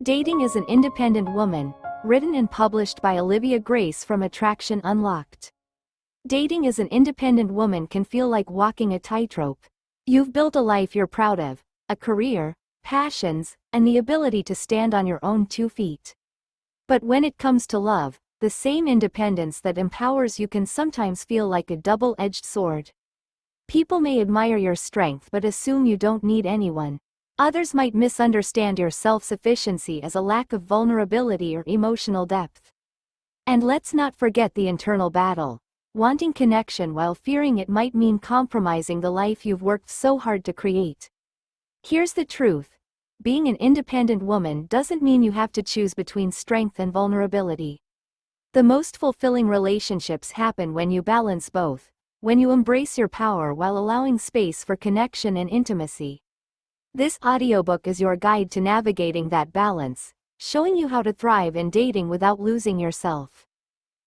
Dating as an Independent Woman, written and published by Olivia Grace from Attraction Unlocked. Dating as an independent woman can feel like walking a tightrope. You've built a life you're proud of, a career, passions, and the ability to stand on your own 2 feet. But when it comes to love, the same independence that empowers you can sometimes feel like a double-edged sword. People may admire your strength but assume you don't need anyone. Others might misunderstand your self-sufficiency as a lack of vulnerability or emotional depth. And let's not forget the internal battle, wanting connection while fearing it might mean compromising the life you've worked so hard to create. Here's the truth. Being an independent woman doesn't mean you have to choose between strength and vulnerability. The most fulfilling relationships happen when you balance both, when you embrace your power while allowing space for connection and intimacy. This audiobook is your guide to navigating that balance, showing you how to thrive in dating without losing yourself.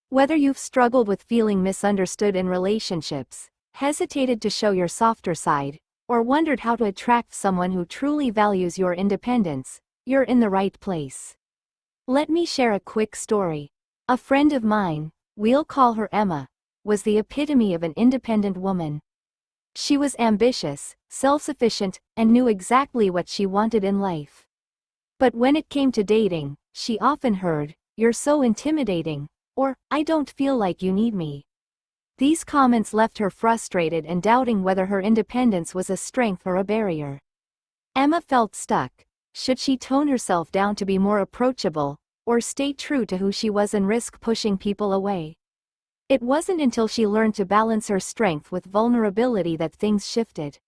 Whether you've struggled with feeling misunderstood in relationships, hesitated to show your softer side, or wondered how to attract someone who truly values your independence, you're in the right place. Let me share a quick story. A friend of mine, we'll call her Emma, was the epitome of an independent woman. She was ambitious, self-sufficient, and knew exactly what she wanted in life. But when it came to dating, she often heard, "You're so intimidating," or, "I don't feel like you need me." These comments left her frustrated and doubting whether her independence was a strength or a barrier. Emma felt stuck. Should she tone herself down to be more approachable, or stay true to who she was and risk pushing people away? It wasn't until she learned to balance her strength with vulnerability that things shifted.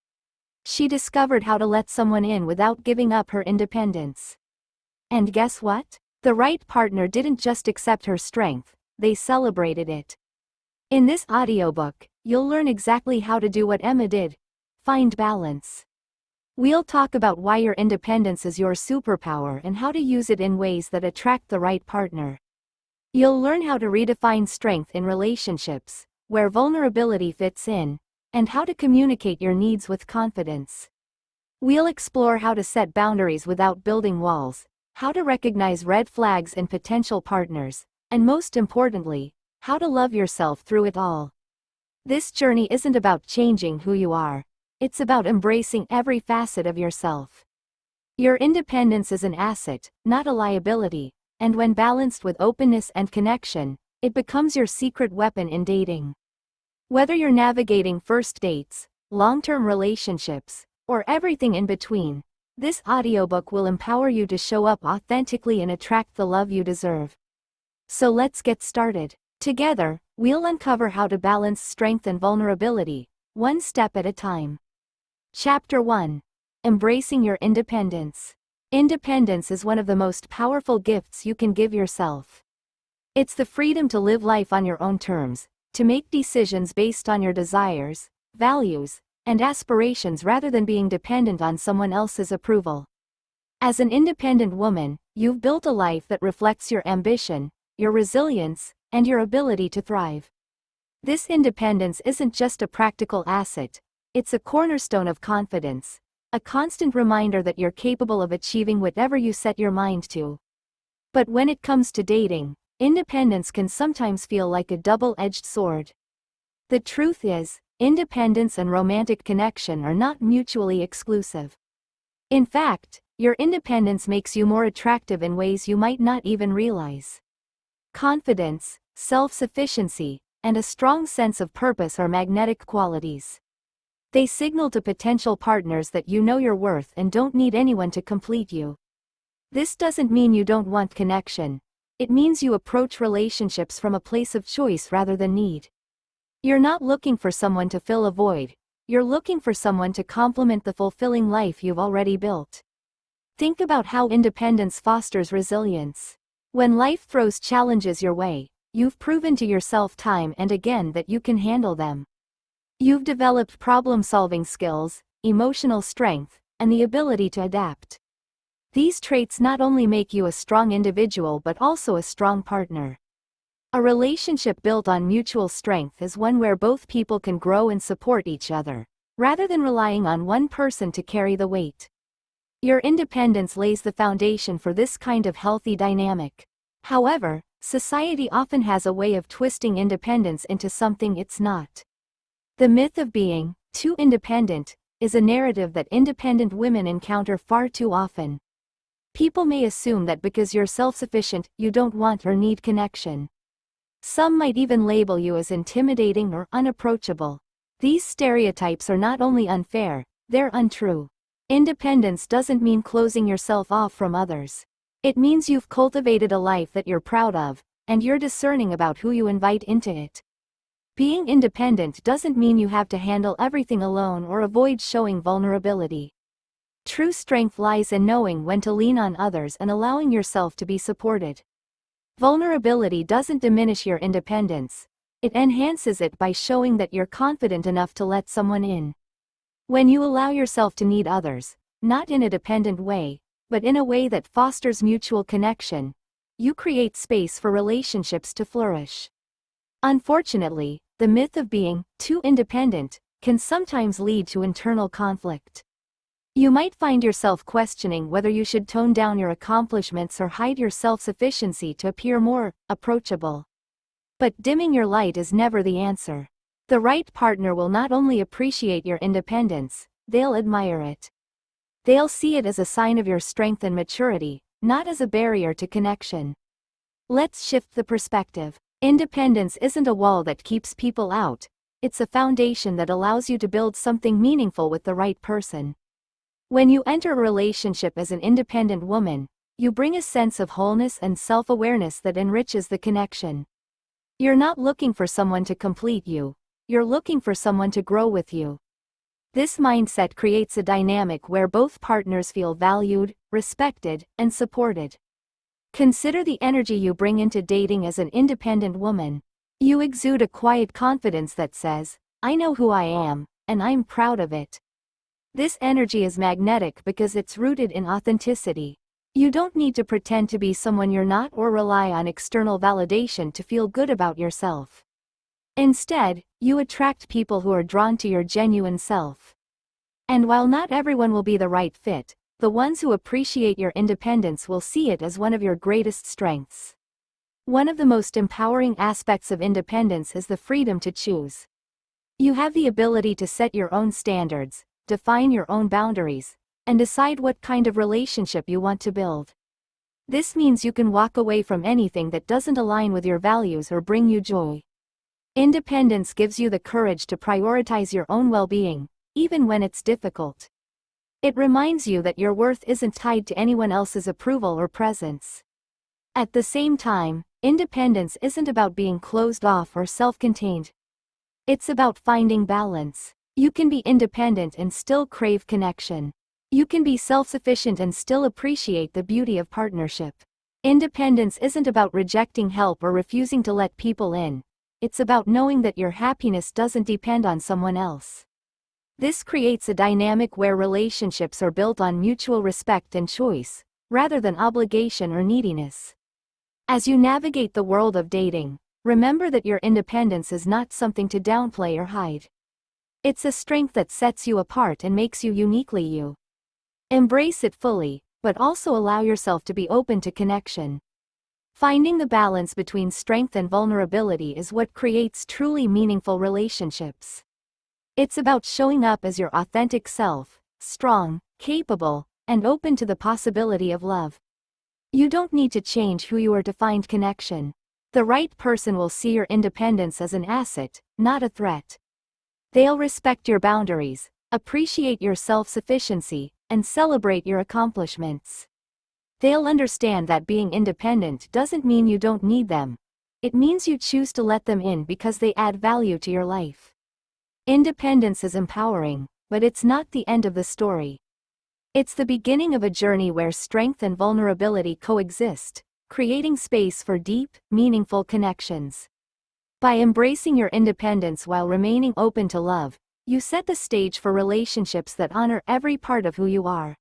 She discovered how to let someone in without giving up her independence. And guess what? The right partner didn't just accept her strength, they celebrated it. In this audiobook, you'll learn exactly how to do what Emma did: find balance. We'll talk about why your independence is your superpower and how to use it in ways that attract the right partner. You'll learn how to redefine strength in relationships, where vulnerability fits in, and how to communicate your needs with confidence. We'll explore how to set boundaries without building walls, how to recognize red flags in potential partners, and most importantly, how to love yourself through it all. This journey isn't about changing who you are, it's about embracing every facet of yourself. Your independence is an asset, not a liability, and when balanced with openness and connection, it becomes your secret weapon in dating. Whether you're navigating first dates, long-term relationships, or everything in between, this audiobook will empower you to show up authentically and attract the love you deserve. So let's get started. Together, we'll uncover how to balance strength and vulnerability, one step at a time. Chapter 1. Embracing your independence. Independence is one of the most powerful gifts you can give yourself. It's the freedom to live life on your own terms, to make decisions based on your desires, values, and aspirations rather than being dependent on someone else's approval. As an independent woman, you've built a life that reflects your ambition, your resilience, and your ability to thrive. This independence isn't just a practical asset, it's a cornerstone of confidence, a constant reminder that you're capable of achieving whatever you set your mind to. But when it comes to dating, independence can sometimes feel like a double-edged sword. The truth is, independence and romantic connection are not mutually exclusive. In fact, your independence makes you more attractive in ways you might not even realize. Confidence, self-sufficiency, and a strong sense of purpose are magnetic qualities. They signal to potential partners that you know your worth and don't need anyone to complete you. This doesn't mean you don't want connection. It means you approach relationships from a place of choice rather than need. You're not looking for someone to fill a void, you're looking for someone to complement the fulfilling life you've already built. Think about how independence fosters resilience. When life throws challenges your way, you've proven to yourself time and again that you can handle them. You've developed problem-solving skills, emotional strength, and the ability to adapt. These traits not only make you a strong individual but also a strong partner. A relationship built on mutual strength is one where both people can grow and support each other, rather than relying on one person to carry the weight. Your independence lays the foundation for this kind of healthy dynamic. However, society often has a way of twisting independence into something it's not. The myth of being too independent is a narrative that independent women encounter far too often. People may assume that because you're self-sufficient, you don't want or need connection. Some might even label you as intimidating or unapproachable. These stereotypes are not only unfair, they're untrue. Independence doesn't mean closing yourself off from others. It means you've cultivated a life that you're proud of, and you're discerning about who you invite into it. Being independent doesn't mean you have to handle everything alone or avoid showing vulnerability. True strength lies in knowing when to lean on others and allowing yourself to be supported. Vulnerability doesn't diminish your independence. It enhances it by showing that you're confident enough to let someone in. When you allow yourself to need others, not in a dependent way, but in a way that fosters mutual connection, you create space for relationships to flourish. Unfortunately, the myth of being too independent can sometimes lead to internal conflict. You might find yourself questioning whether you should tone down your accomplishments or hide your self-sufficiency to appear more approachable. But dimming your light is never the answer. The right partner will not only appreciate your independence, they'll admire it. They'll see it as a sign of your strength and maturity, not as a barrier to connection. Let's shift the perspective. Independence isn't a wall that keeps people out, it's a foundation that allows you to build something meaningful with the right person. When you enter a relationship as an independent woman, you bring a sense of wholeness and self-awareness that enriches the connection. You're not looking for someone to complete you, you're looking for someone to grow with you. This mindset creates a dynamic where both partners feel valued, respected, and supported. Consider the energy you bring into dating as an independent woman. You exude a quiet confidence that says, "I know who I am, and I'm proud of it." This energy is magnetic because it's rooted in authenticity. You don't need to pretend to be someone you're not or rely on external validation to feel good about yourself. Instead, you attract people who are drawn to your genuine self. And while not everyone will be the right fit, the ones who appreciate your independence will see it as one of your greatest strengths. One of the most empowering aspects of independence is the freedom to choose. You have the ability to set your own standards, define your own boundaries, and decide what kind of relationship you want to build. This means you can walk away from anything that doesn't align with your values or bring you joy. Independence gives you the courage to prioritize your own well-being, even when it's difficult. It reminds you that your worth isn't tied to anyone else's approval or presence. At the same time, independence isn't about being closed off or self-contained. It's about finding balance. You can be independent and still crave connection. You can be self-sufficient and still appreciate the beauty of partnership. Independence isn't about rejecting help or refusing to let people in. It's about knowing that your happiness doesn't depend on someone else. This creates a dynamic where relationships are built on mutual respect and choice, rather than obligation or neediness. As you navigate the world of dating, remember that your independence is not something to downplay or hide. It's a strength that sets you apart and makes you uniquely you. Embrace it fully, but also allow yourself to be open to connection. Finding the balance between strength and vulnerability is what creates truly meaningful relationships. It's about showing up as your authentic self, strong, capable, and open to the possibility of love. You don't need to change who you are to find connection. The right person will see your independence as an asset, not a threat. They'll respect your boundaries, appreciate your self-sufficiency, and celebrate your accomplishments. They'll understand that being independent doesn't mean you don't need them. It means you choose to let them in because they add value to your life. Independence is empowering, but it's not the end of the story. It's the beginning of a journey where strength and vulnerability coexist, creating space for deep, meaningful connections. By embracing your independence while remaining open to love, you set the stage for relationships that honor every part of who you are.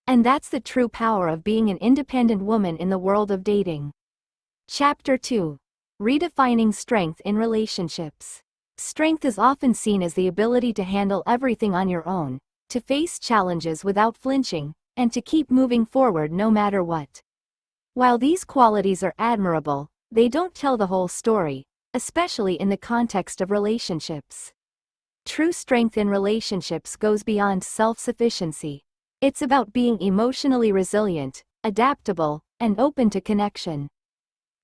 And that's the true power of being an independent woman in the world of dating. Chapter 2. Redefining Strength in Relationships. Strength is often seen as the ability to handle everything on your own, to face challenges without flinching, and to keep moving forward no matter what. While these qualities are admirable, they don't tell the whole story, especially in the context of relationships. True strength in relationships goes beyond self-sufficiency. It's about being emotionally resilient, adaptable, and open to connection.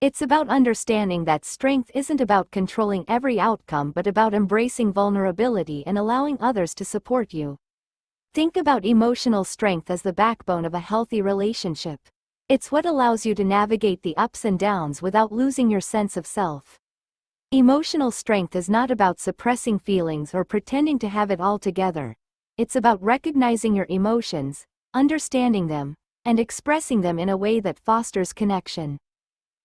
It's about understanding that strength isn't about controlling every outcome but about embracing vulnerability and allowing others to support you. Think about emotional strength as the backbone of a healthy relationship. It's what allows you to navigate the ups and downs without losing your sense of self. Emotional strength is not about suppressing feelings or pretending to have it all together. It's about recognizing your emotions, understanding them, and expressing them in a way that fosters connection.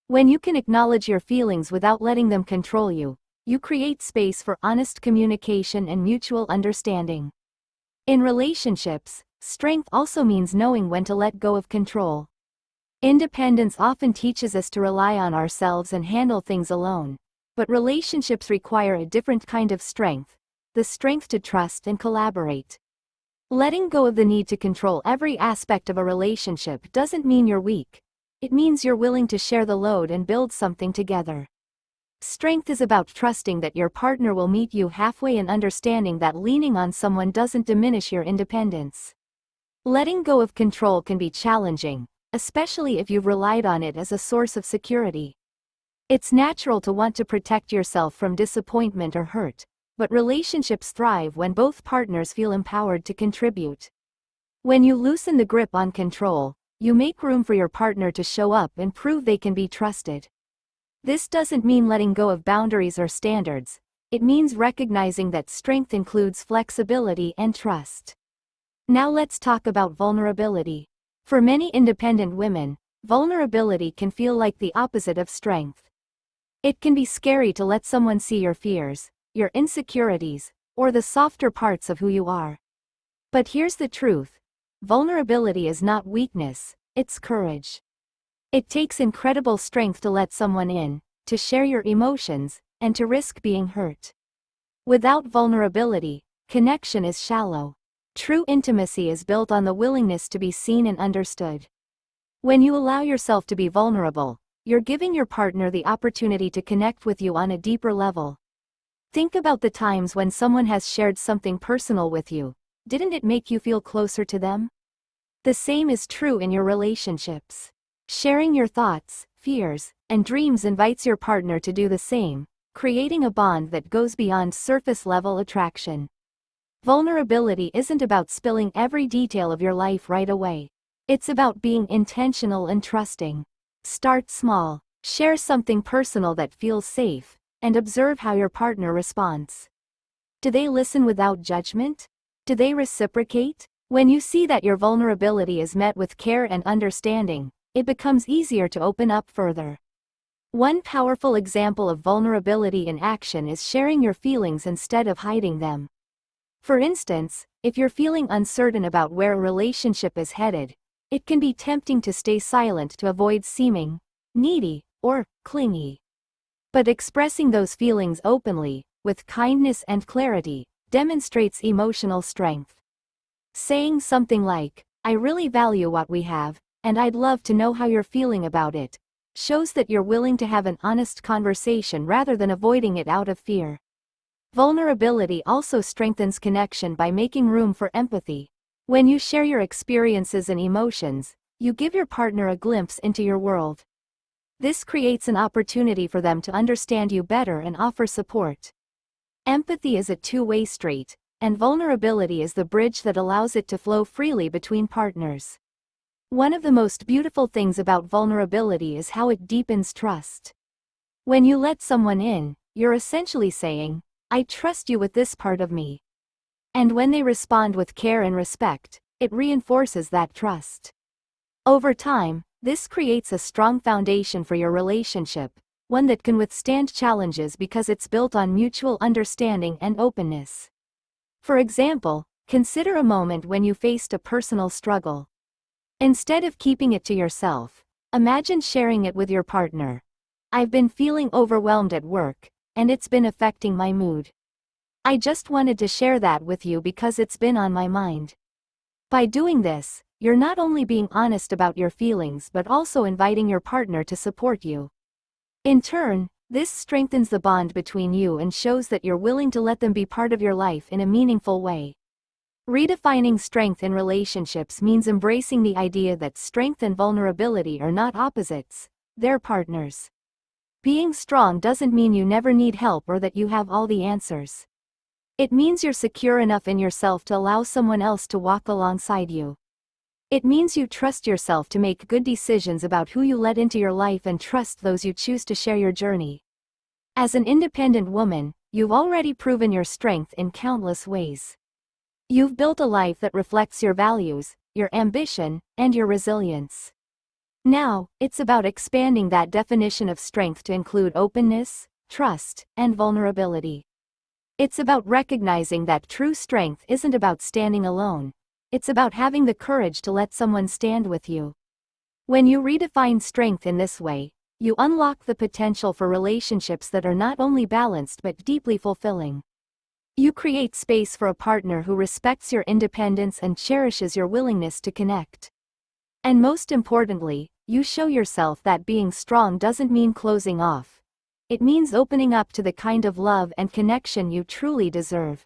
When you can acknowledge your feelings without letting them control you, you create space for honest communication and mutual understanding. In relationships, strength also means knowing when to let go of control. Independence often teaches us to rely on ourselves and handle things alone. But relationships require a different kind of strength, the strength to trust and collaborate. Letting go of the need to control every aspect of a relationship doesn't mean you're weak. It means you're willing to share the load and build something together. Strength is about trusting that your partner will meet you halfway and understanding that leaning on someone doesn't diminish your independence. Letting go of control can be challenging, especially if you've relied on it as a source of security. It's natural to want to protect yourself from disappointment or hurt, but relationships thrive when both partners feel empowered to contribute. When you loosen the grip on control, you make room for your partner to show up and prove they can be trusted. This doesn't mean letting go of boundaries or standards, it means recognizing that strength includes flexibility and trust. Now let's talk about vulnerability. For many independent women, vulnerability can feel like the opposite of strength. It can be scary to let someone see your fears, your insecurities, or the softer parts of who you are. But here's the truth. Vulnerability is not weakness, it's courage. It takes incredible strength to let someone in, to share your emotions, and to risk being hurt. Without vulnerability, connection is shallow. True intimacy is built on the willingness to be seen and understood. When you allow yourself to be vulnerable, you're giving your partner the opportunity to connect with you on a deeper level. Think about the times when someone has shared something personal with you. Didn't it make you feel closer to them? The same is true in your relationships. Sharing your thoughts, fears, and dreams invites your partner to do the same, creating a bond that goes beyond surface-level attraction. Vulnerability isn't about spilling every detail of your life right away. It's about being intentional and trusting. Start small, share something personal that feels safe, and observe how your partner responds. Do they listen without judgment? Do they reciprocate? When you see that your vulnerability is met with care and understanding, it becomes easier to open up further. One powerful example of vulnerability in action is sharing your feelings instead of hiding them. For instance, if you're feeling uncertain about where a relationship is headed, it can be tempting to stay silent to avoid seeming needy or clingy. But expressing those feelings openly, with kindness and clarity, demonstrates emotional strength. Saying something like, "I really value what we have, and I'd love to know how you're feeling about it," shows that you're willing to have an honest conversation rather than avoiding it out of fear. Vulnerability also strengthens connection by making room for empathy. When you share your experiences and emotions, you give your partner a glimpse into your world. This creates an opportunity for them to understand you better and offer support. Empathy is a two-way street, and vulnerability is the bridge that allows it to flow freely between partners. One of the most beautiful things about vulnerability is how it deepens trust. When you let someone in, you're essentially saying, "I trust you with this part of me." And when they respond with care and respect, it reinforces that trust. Over time, this creates a strong foundation for your relationship, one that can withstand challenges because it's built on mutual understanding and openness. For example, consider a moment when you faced a personal struggle. Instead of keeping it to yourself, imagine sharing it with your partner. "I've been feeling overwhelmed at work, and it's been affecting my mood. I just wanted to share that with you because it's been on my mind." By doing this, you're not only being honest about your feelings but also inviting your partner to support you. In turn, this strengthens the bond between you and shows that you're willing to let them be part of your life in a meaningful way. Redefining strength in relationships means embracing the idea that strength and vulnerability are not opposites, they're partners. Being strong doesn't mean you never need help or that you have all the answers. It means you're secure enough in yourself to allow someone else to walk alongside you. It means you trust yourself to make good decisions about who you let into your life and trust those you choose to share your journey. As an independent woman, you've already proven your strength in countless ways. You've built a life that reflects your values, your ambition, and your resilience. Now, it's about expanding that definition of strength to include openness, trust, and vulnerability. It's about recognizing that true strength isn't about standing alone. It's about having the courage to let someone stand with you. When you redefine strength in this way, you unlock the potential for relationships that are not only balanced but deeply fulfilling. You create space for a partner who respects your independence and cherishes your willingness to connect. And most importantly, you show yourself that being strong doesn't mean closing off. It means opening up to the kind of love and connection you truly deserve.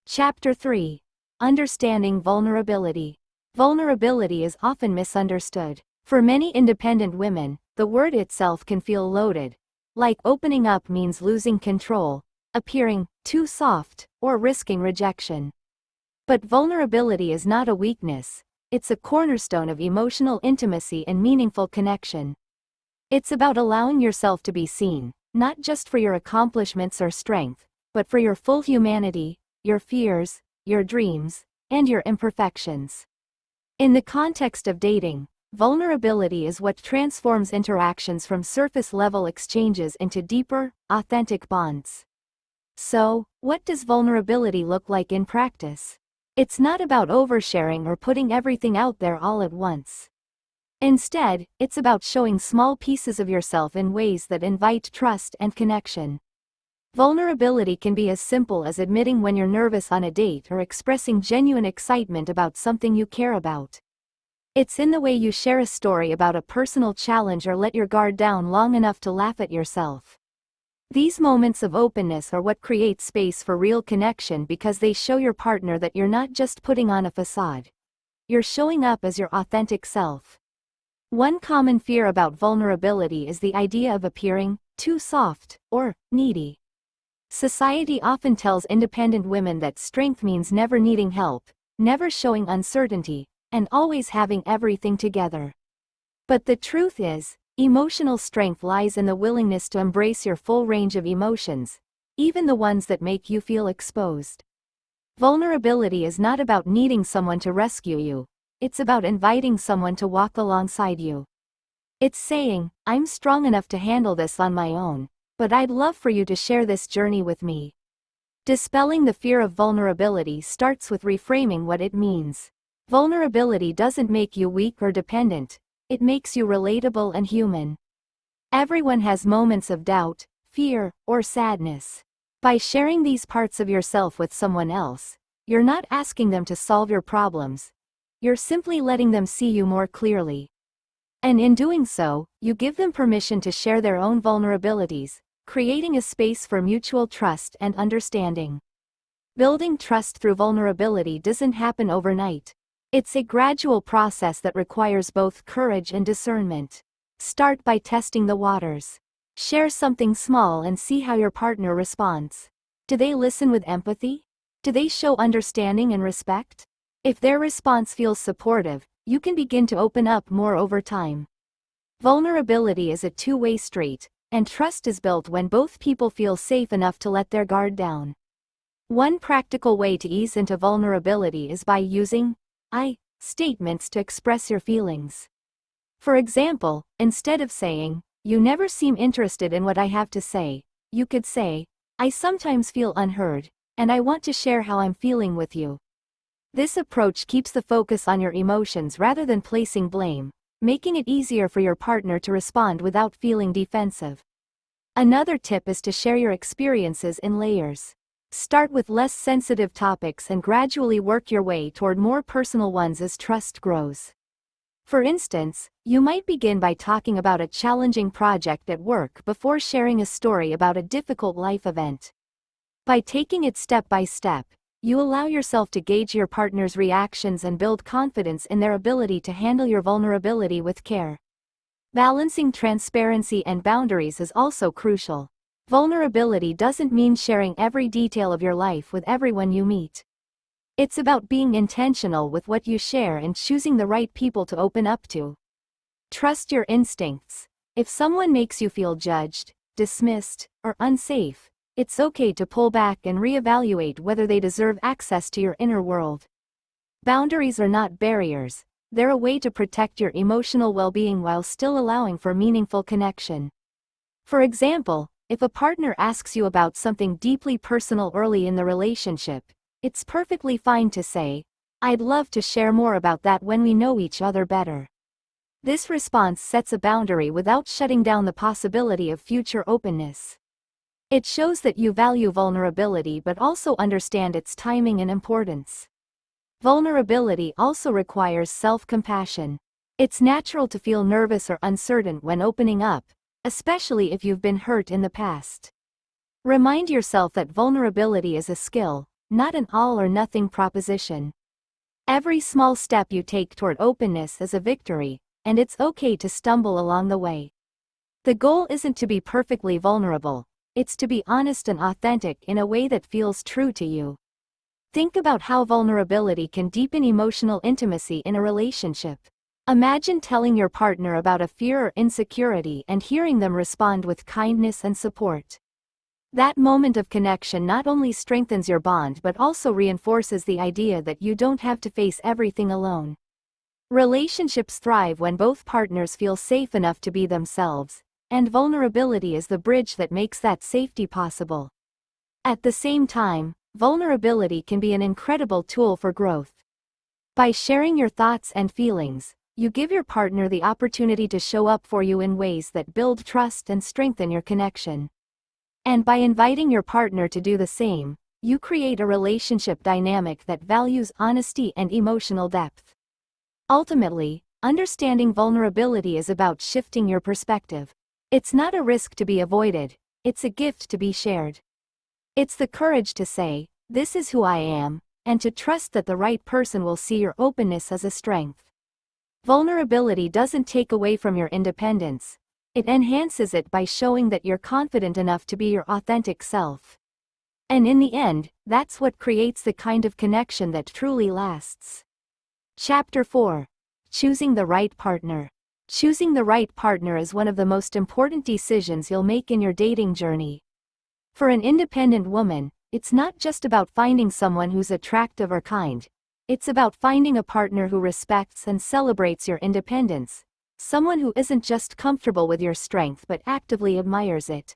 Chapter 3. Understanding vulnerability. Vulnerability is often misunderstood. For many independent women, the word itself can feel loaded. Like opening up means losing control, appearing too soft, or risking rejection. But vulnerability is not a weakness. It's a cornerstone of emotional intimacy and meaningful connection. It's about allowing yourself to be seen, not just for your accomplishments or strength, but for your full humanity, your fears, your dreams, and your imperfections. In the context of dating, vulnerability is what transforms interactions from surface-level exchanges into deeper, authentic bonds. So, what does vulnerability look like in practice? It's not about oversharing or putting everything out there all at once. Instead, it's about showing small pieces of yourself in ways that invite trust and connection. Vulnerability can be as simple as admitting when you're nervous on a date or expressing genuine excitement about something you care about. It's in the way you share a story about a personal challenge or let your guard down long enough to laugh at yourself. These moments of openness are what create space for real connection because they show your partner that you're not just putting on a facade. You're showing up as your authentic self. One common fear about vulnerability is the idea of appearing too soft or needy. Society often tells independent women that strength means never needing help, never showing uncertainty, and always having everything together. But the truth is, emotional strength lies in the willingness to embrace your full range of emotions, even the ones that make you feel exposed. Vulnerability is not about needing someone to rescue you, it's about inviting someone to walk alongside you. It's saying, I'm strong enough to handle this on my own, but I'd love for you to share this journey with me. Dispelling the fear of vulnerability starts with reframing what it means. Vulnerability doesn't make you weak or dependent. It makes you relatable and human. Everyone has moments of doubt, fear, or sadness. By sharing these parts of yourself with someone else, you're not asking them to solve your problems. You're simply letting them see you more clearly. And in doing so, you give them permission to share their own vulnerabilities, creating a space for mutual trust and understanding. Building trust through vulnerability doesn't happen overnight. It's a gradual process that requires both courage and discernment. Start by testing the waters. Share something small and see how your partner responds. Do they listen with empathy? Do they show understanding and respect? If their response feels supportive, you can begin to open up more over time. Vulnerability is a two-way street, and trust is built when both people feel safe enough to let their guard down. One practical way to ease into vulnerability is by using I statements to express your feelings. For example, instead of saying, "You never seem interested in what I have to say," you could say, "I sometimes feel unheard, and I want to share how I'm feeling with you." This approach keeps the focus on your emotions rather than placing blame, making it easier for your partner to respond without feeling defensive. Another tip is to share your experiences in layers. Start with less sensitive topics and gradually work your way toward more personal ones as trust grows. For instance, you might begin by talking about a challenging project at work before sharing a story about a difficult life event. By taking it step by step, you allow yourself to gauge your partner's reactions and build confidence in their ability to handle your vulnerability with care. Balancing transparency and boundaries is also crucial. Vulnerability doesn't mean sharing every detail of your life with everyone you meet. It's about being intentional with what you share and choosing the right people to open up to. Trust your instincts. If someone makes you feel judged, dismissed, or unsafe, it's okay to pull back and reevaluate whether they deserve access to your inner world. Boundaries are not barriers, they're a way to protect your emotional well-being while still allowing for meaningful connection. For example, if a partner asks you about something deeply personal early in the relationship, it's perfectly fine to say, "I'd love to share more about that when we know each other better." This response sets a boundary without shutting down the possibility of future openness. It shows that you value vulnerability but also understand its timing and importance. Vulnerability also requires self-compassion. It's natural to feel nervous or uncertain when opening up, especially if you've been hurt in the past. Remind yourself that vulnerability is a skill, not an all-or-nothing proposition. Every small step you take toward openness is a victory, and it's okay to stumble along the way. The goal isn't to be perfectly vulnerable, it's to be honest and authentic in a way that feels true to you. Think about how vulnerability can deepen emotional intimacy in a relationship. Imagine telling your partner about a fear or insecurity and hearing them respond with kindness and support. That moment of connection not only strengthens your bond but also reinforces the idea that you don't have to face everything alone. Relationships thrive when both partners feel safe enough to be themselves, and vulnerability is the bridge that makes that safety possible. At the same time, vulnerability can be an incredible tool for growth. By sharing your thoughts and feelings, you give your partner the opportunity to show up for you in ways that build trust and strengthen your connection. And by inviting your partner to do the same, you create a relationship dynamic that values honesty and emotional depth. Ultimately, understanding vulnerability is about shifting your perspective. It's not a risk to be avoided, it's a gift to be shared. It's the courage to say, "This is who I am," and to trust that the right person will see your openness as a strength. Vulnerability doesn't take away from your independence, it enhances it by showing that you're confident enough to be your authentic self. And in the end, that's what creates the kind of connection that truly lasts. Chapter 4. Choosing the right partner. Choosing the right partner is one of the most important decisions you'll make in your dating journey. For an independent woman, it's not just about finding someone who's attractive or kind. It's about finding a partner who respects and celebrates your independence, someone who isn't just comfortable with your strength but actively admires it.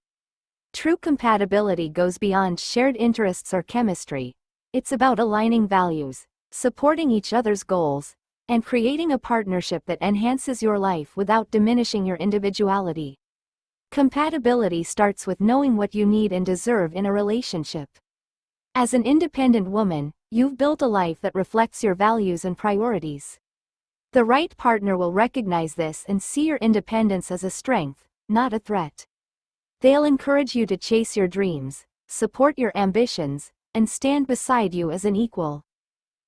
True compatibility goes beyond shared interests or chemistry. It's about aligning values, supporting each other's goals, and creating a partnership that enhances your life without diminishing your individuality. Compatibility starts with knowing what you need and deserve in a relationship. As an independent woman, you've built a life that reflects your values and priorities. The right partner will recognize this and see your independence as a strength, not a threat. They'll encourage you to chase your dreams, support your ambitions, and stand beside you as an equal.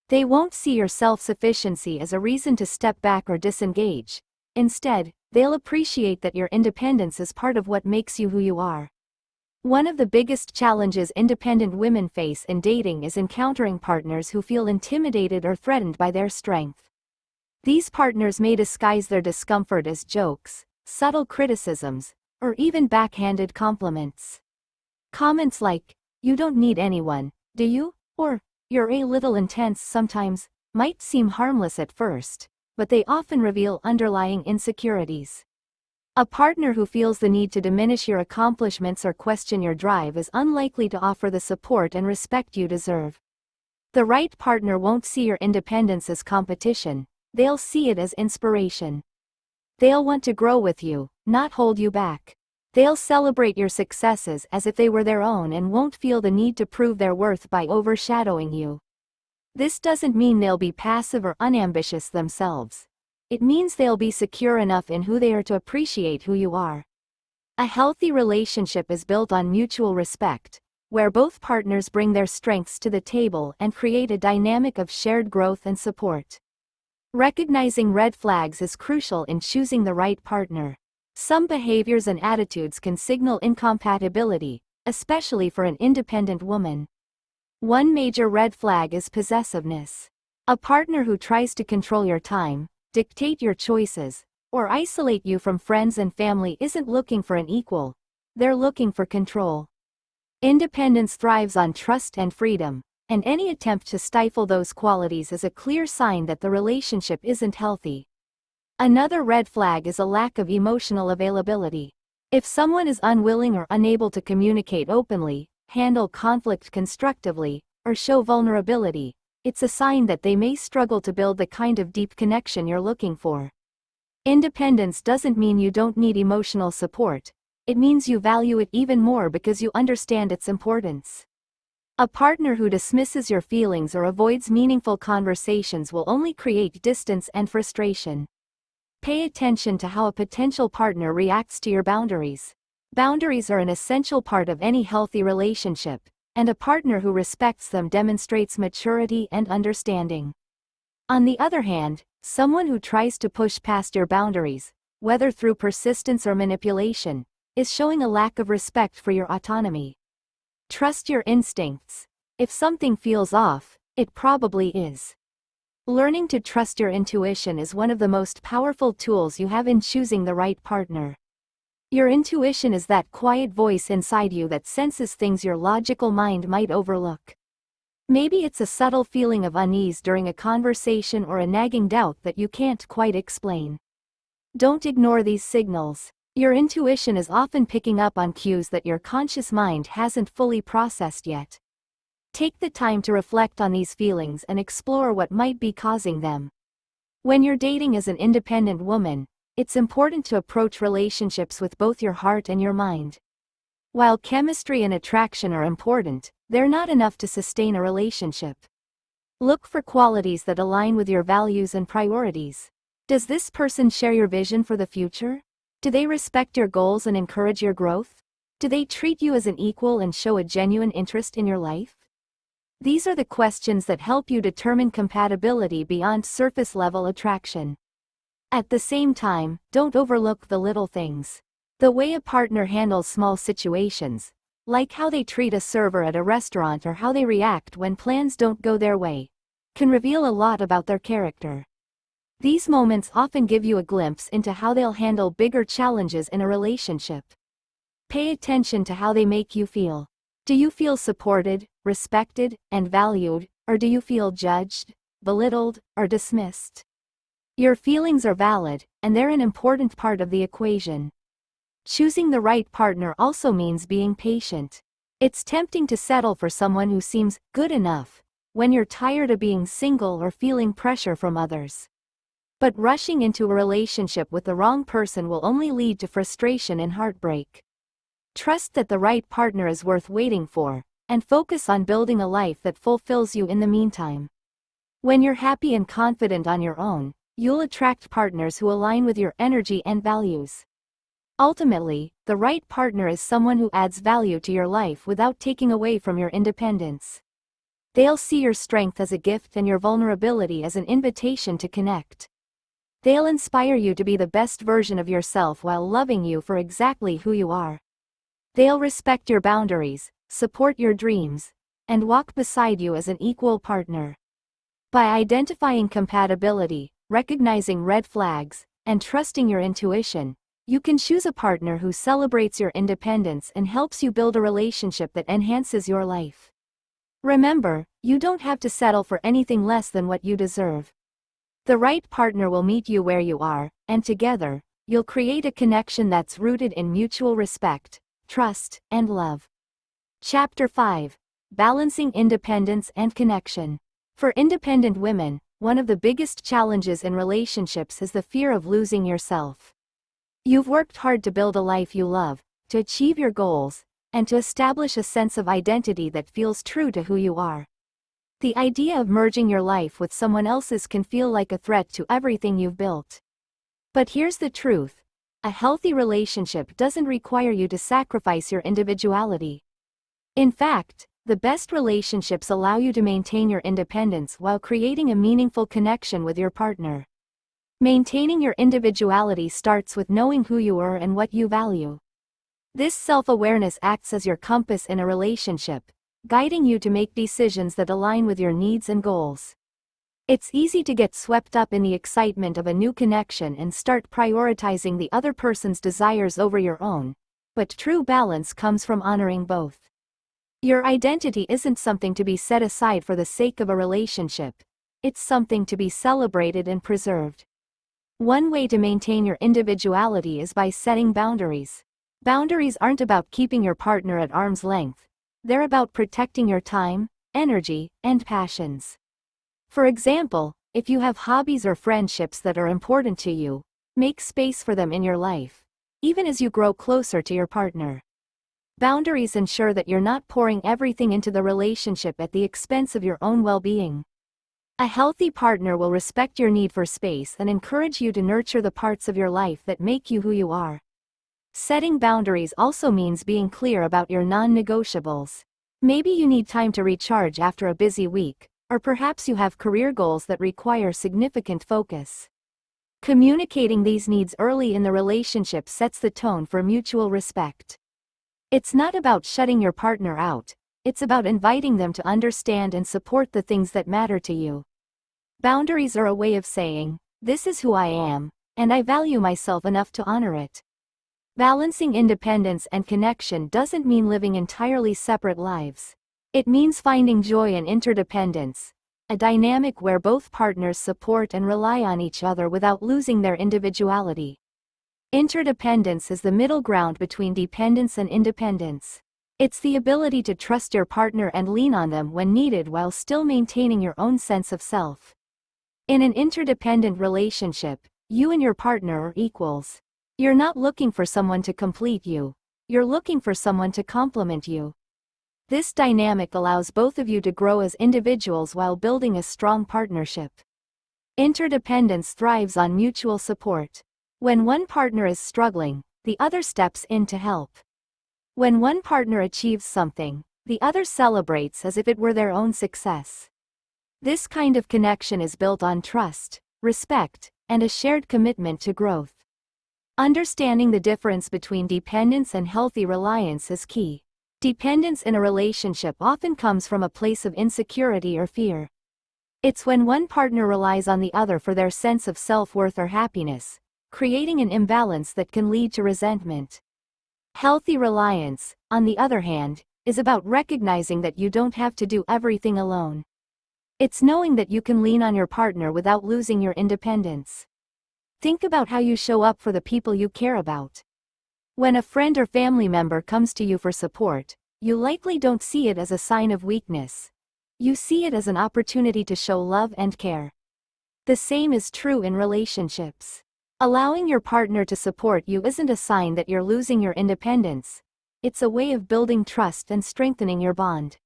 They won't see your self-sufficiency as a reason to step back or disengage. Instead, they'll appreciate that your independence is part of what makes you who you are. One of the biggest challenges independent women face in dating is encountering partners who feel intimidated or threatened by their strength. These partners may disguise their discomfort as jokes, subtle criticisms, or even backhanded compliments. Comments like, "You don't need anyone, do you?" or "You're a little intense sometimes," might seem harmless at first, but they often reveal underlying insecurities. A partner who feels the need to diminish your accomplishments or question your drive is unlikely to offer the support and respect you deserve. The right partner won't see your independence as competition, they'll see it as inspiration. They'll want to grow with you, not hold you back. They'll celebrate your successes as if they were their own and won't feel the need to prove their worth by overshadowing you. This doesn't mean they'll be passive or unambitious themselves. It means they'll be secure enough in who they are to appreciate who you are. A healthy relationship is built on mutual respect, where both partners bring their strengths to the table and create a dynamic of shared growth and support. Recognizing red flags is crucial in choosing the right partner. Some behaviors and attitudes can signal incompatibility, especially for an independent woman. One major red flag is possessiveness. A partner who tries to control your time, dictate your choices, or isolate you from friends and family isn't looking for an equal. They're looking for control. Independence thrives on trust and freedom, and any attempt to stifle those qualities is a clear sign that the relationship isn't healthy. Another red flag is a lack of emotional availability. If someone is unwilling or unable to communicate openly, handle conflict constructively, or show vulnerability, it's a sign that they may struggle to build the kind of deep connection you're looking for. Independence doesn't mean you don't need emotional support. It means you value it even more because you understand its importance. A partner who dismisses your feelings or avoids meaningful conversations will only create distance and frustration. Pay attention to how a potential partner reacts to your boundaries. Boundaries are an essential part of any healthy relationship, and a partner who respects them demonstrates maturity and understanding. On the other hand, someone who tries to push past your boundaries, whether through persistence or manipulation, is showing a lack of respect for your autonomy. Trust your instincts. If something feels off, it probably is. Learning to trust your intuition is one of the most powerful tools you have in choosing the right partner. Your intuition is that quiet voice inside you that senses things your logical mind might overlook. Maybe it's a subtle feeling of unease during a conversation or a nagging doubt that you can't quite explain. Don't ignore these signals. Your intuition is often picking up on cues that your conscious mind hasn't fully processed yet. Take the time to reflect on these feelings and explore what might be causing them. When you're dating as an independent woman, it's important to approach relationships with both your heart and your mind. While chemistry and attraction are important, they're not enough to sustain a relationship. Look for qualities that align with your values and priorities. Does this person share your vision for the future? Do they respect your goals and encourage your growth? Do they treat you as an equal and show a genuine interest in your life? These are the questions that help you determine compatibility beyond surface-level attraction. At the same time, don't overlook the little things. The way a partner handles small situations, like how they treat a server at a restaurant or how they react when plans don't go their way, can reveal a lot about their character. These moments often give you a glimpse into how they'll handle bigger challenges in a relationship. Pay attention to how they make you feel. Do you feel supported, respected, and valued, or do you feel judged, belittled, or dismissed? Your feelings are valid, and they're an important part of the equation. Choosing the right partner also means being patient. It's tempting to settle for someone who seems good enough when you're tired of being single or feeling pressure from others. But rushing into a relationship with the wrong person will only lead to frustration and heartbreak. Trust that the right partner is worth waiting for, and focus on building a life that fulfills you in the meantime. When you're happy and confident on your own, you'll attract partners who align with your energy and values. Ultimately, the right partner is someone who adds value to your life without taking away from your independence. They'll see your strength as a gift and your vulnerability as an invitation to connect. They'll inspire you to be the best version of yourself while loving you for exactly who you are. They'll respect your boundaries, support your dreams, and walk beside you as an equal partner. By identifying compatibility, recognizing red flags, and trusting your intuition, you can choose a partner who celebrates your independence and helps you build a relationship that enhances your life. Remember, you don't have to settle for anything less than what you deserve. The right partner will meet you where you are, and together, you'll create a connection that's rooted in mutual respect, trust, and love. Chapter 5. Balancing Independence and Connection. For independent women, one of the biggest challenges in relationships is the fear of losing yourself. You've worked hard to build a life you love, to achieve your goals, and to establish a sense of identity that feels true to who you are. The idea of merging your life with someone else's can feel like a threat to everything you've built. But here's the truth. A healthy relationship doesn't require you to sacrifice your individuality. In fact, the best relationships allow you to maintain your independence while creating a meaningful connection with your partner. Maintaining your individuality starts with knowing who you are and what you value. This self-awareness acts as your compass in a relationship, guiding you to make decisions that align with your needs and goals. It's easy to get swept up in the excitement of a new connection and start prioritizing the other person's desires over your own, but true balance comes from honoring both. Your identity isn't something to be set aside for the sake of a relationship. It's something to be celebrated and preserved. One way to maintain your individuality is by setting boundaries. Boundaries aren't about keeping your partner at arm's length. They're about protecting your time, energy, and passions. For example, if you have hobbies or friendships that are important to you, make space for them in your life, even as you grow closer to your partner. Boundaries ensure that you're not pouring everything into the relationship at the expense of your own well-being. A healthy partner will respect your need for space and encourage you to nurture the parts of your life that make you who you are. Setting boundaries also means being clear about your non-negotiables. Maybe you need time to recharge after a busy week, or perhaps you have career goals that require significant focus. Communicating these needs early in the relationship sets the tone for mutual respect. It's not about shutting your partner out, it's about inviting them to understand and support the things that matter to you. Boundaries are a way of saying, "This is who I am, and I value myself enough to honor it." Balancing independence and connection doesn't mean living entirely separate lives. It means finding joy in interdependence, a dynamic where both partners support and rely on each other without losing their individuality. Interdependence is the middle ground between dependence and independence. It's the ability to trust your partner and lean on them when needed while still maintaining your own sense of self. In an interdependent relationship, you and your partner are equals. You're not looking for someone to complete you. You're looking for someone to complement you. This dynamic allows both of you to grow as individuals while building a strong partnership. Interdependence thrives on mutual support. When one partner is struggling, the other steps in to help. When one partner achieves something, the other celebrates as if it were their own success. This kind of connection is built on trust, respect, and a shared commitment to growth. Understanding the difference between dependence and healthy reliance is key. Dependence in a relationship often comes from a place of insecurity or fear. It's when one partner relies on the other for their sense of self-worth or happiness, creating an imbalance that can lead to resentment. Healthy reliance, on the other hand, is about recognizing that you don't have to do everything alone. It's knowing that you can lean on your partner without losing your independence. Think about how you show up for the people you care about. When a friend or family member comes to you for support, you likely don't see it as a sign of weakness. You see it as an opportunity to show love and care. The same is true in relationships. Allowing your partner to support you isn't a sign that you're losing your independence. It's a way of building trust and strengthening your bond.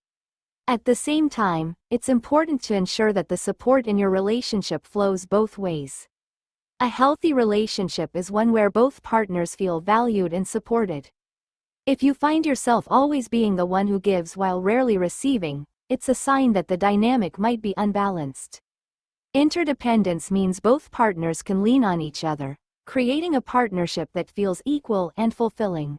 At the same time, it's important to ensure that the support in your relationship flows both ways. A healthy relationship is one where both partners feel valued and supported. If you find yourself always being the one who gives while rarely receiving, it's a sign that the dynamic might be unbalanced. Interdependence means both partners can lean on each other, creating a partnership that feels equal and fulfilling.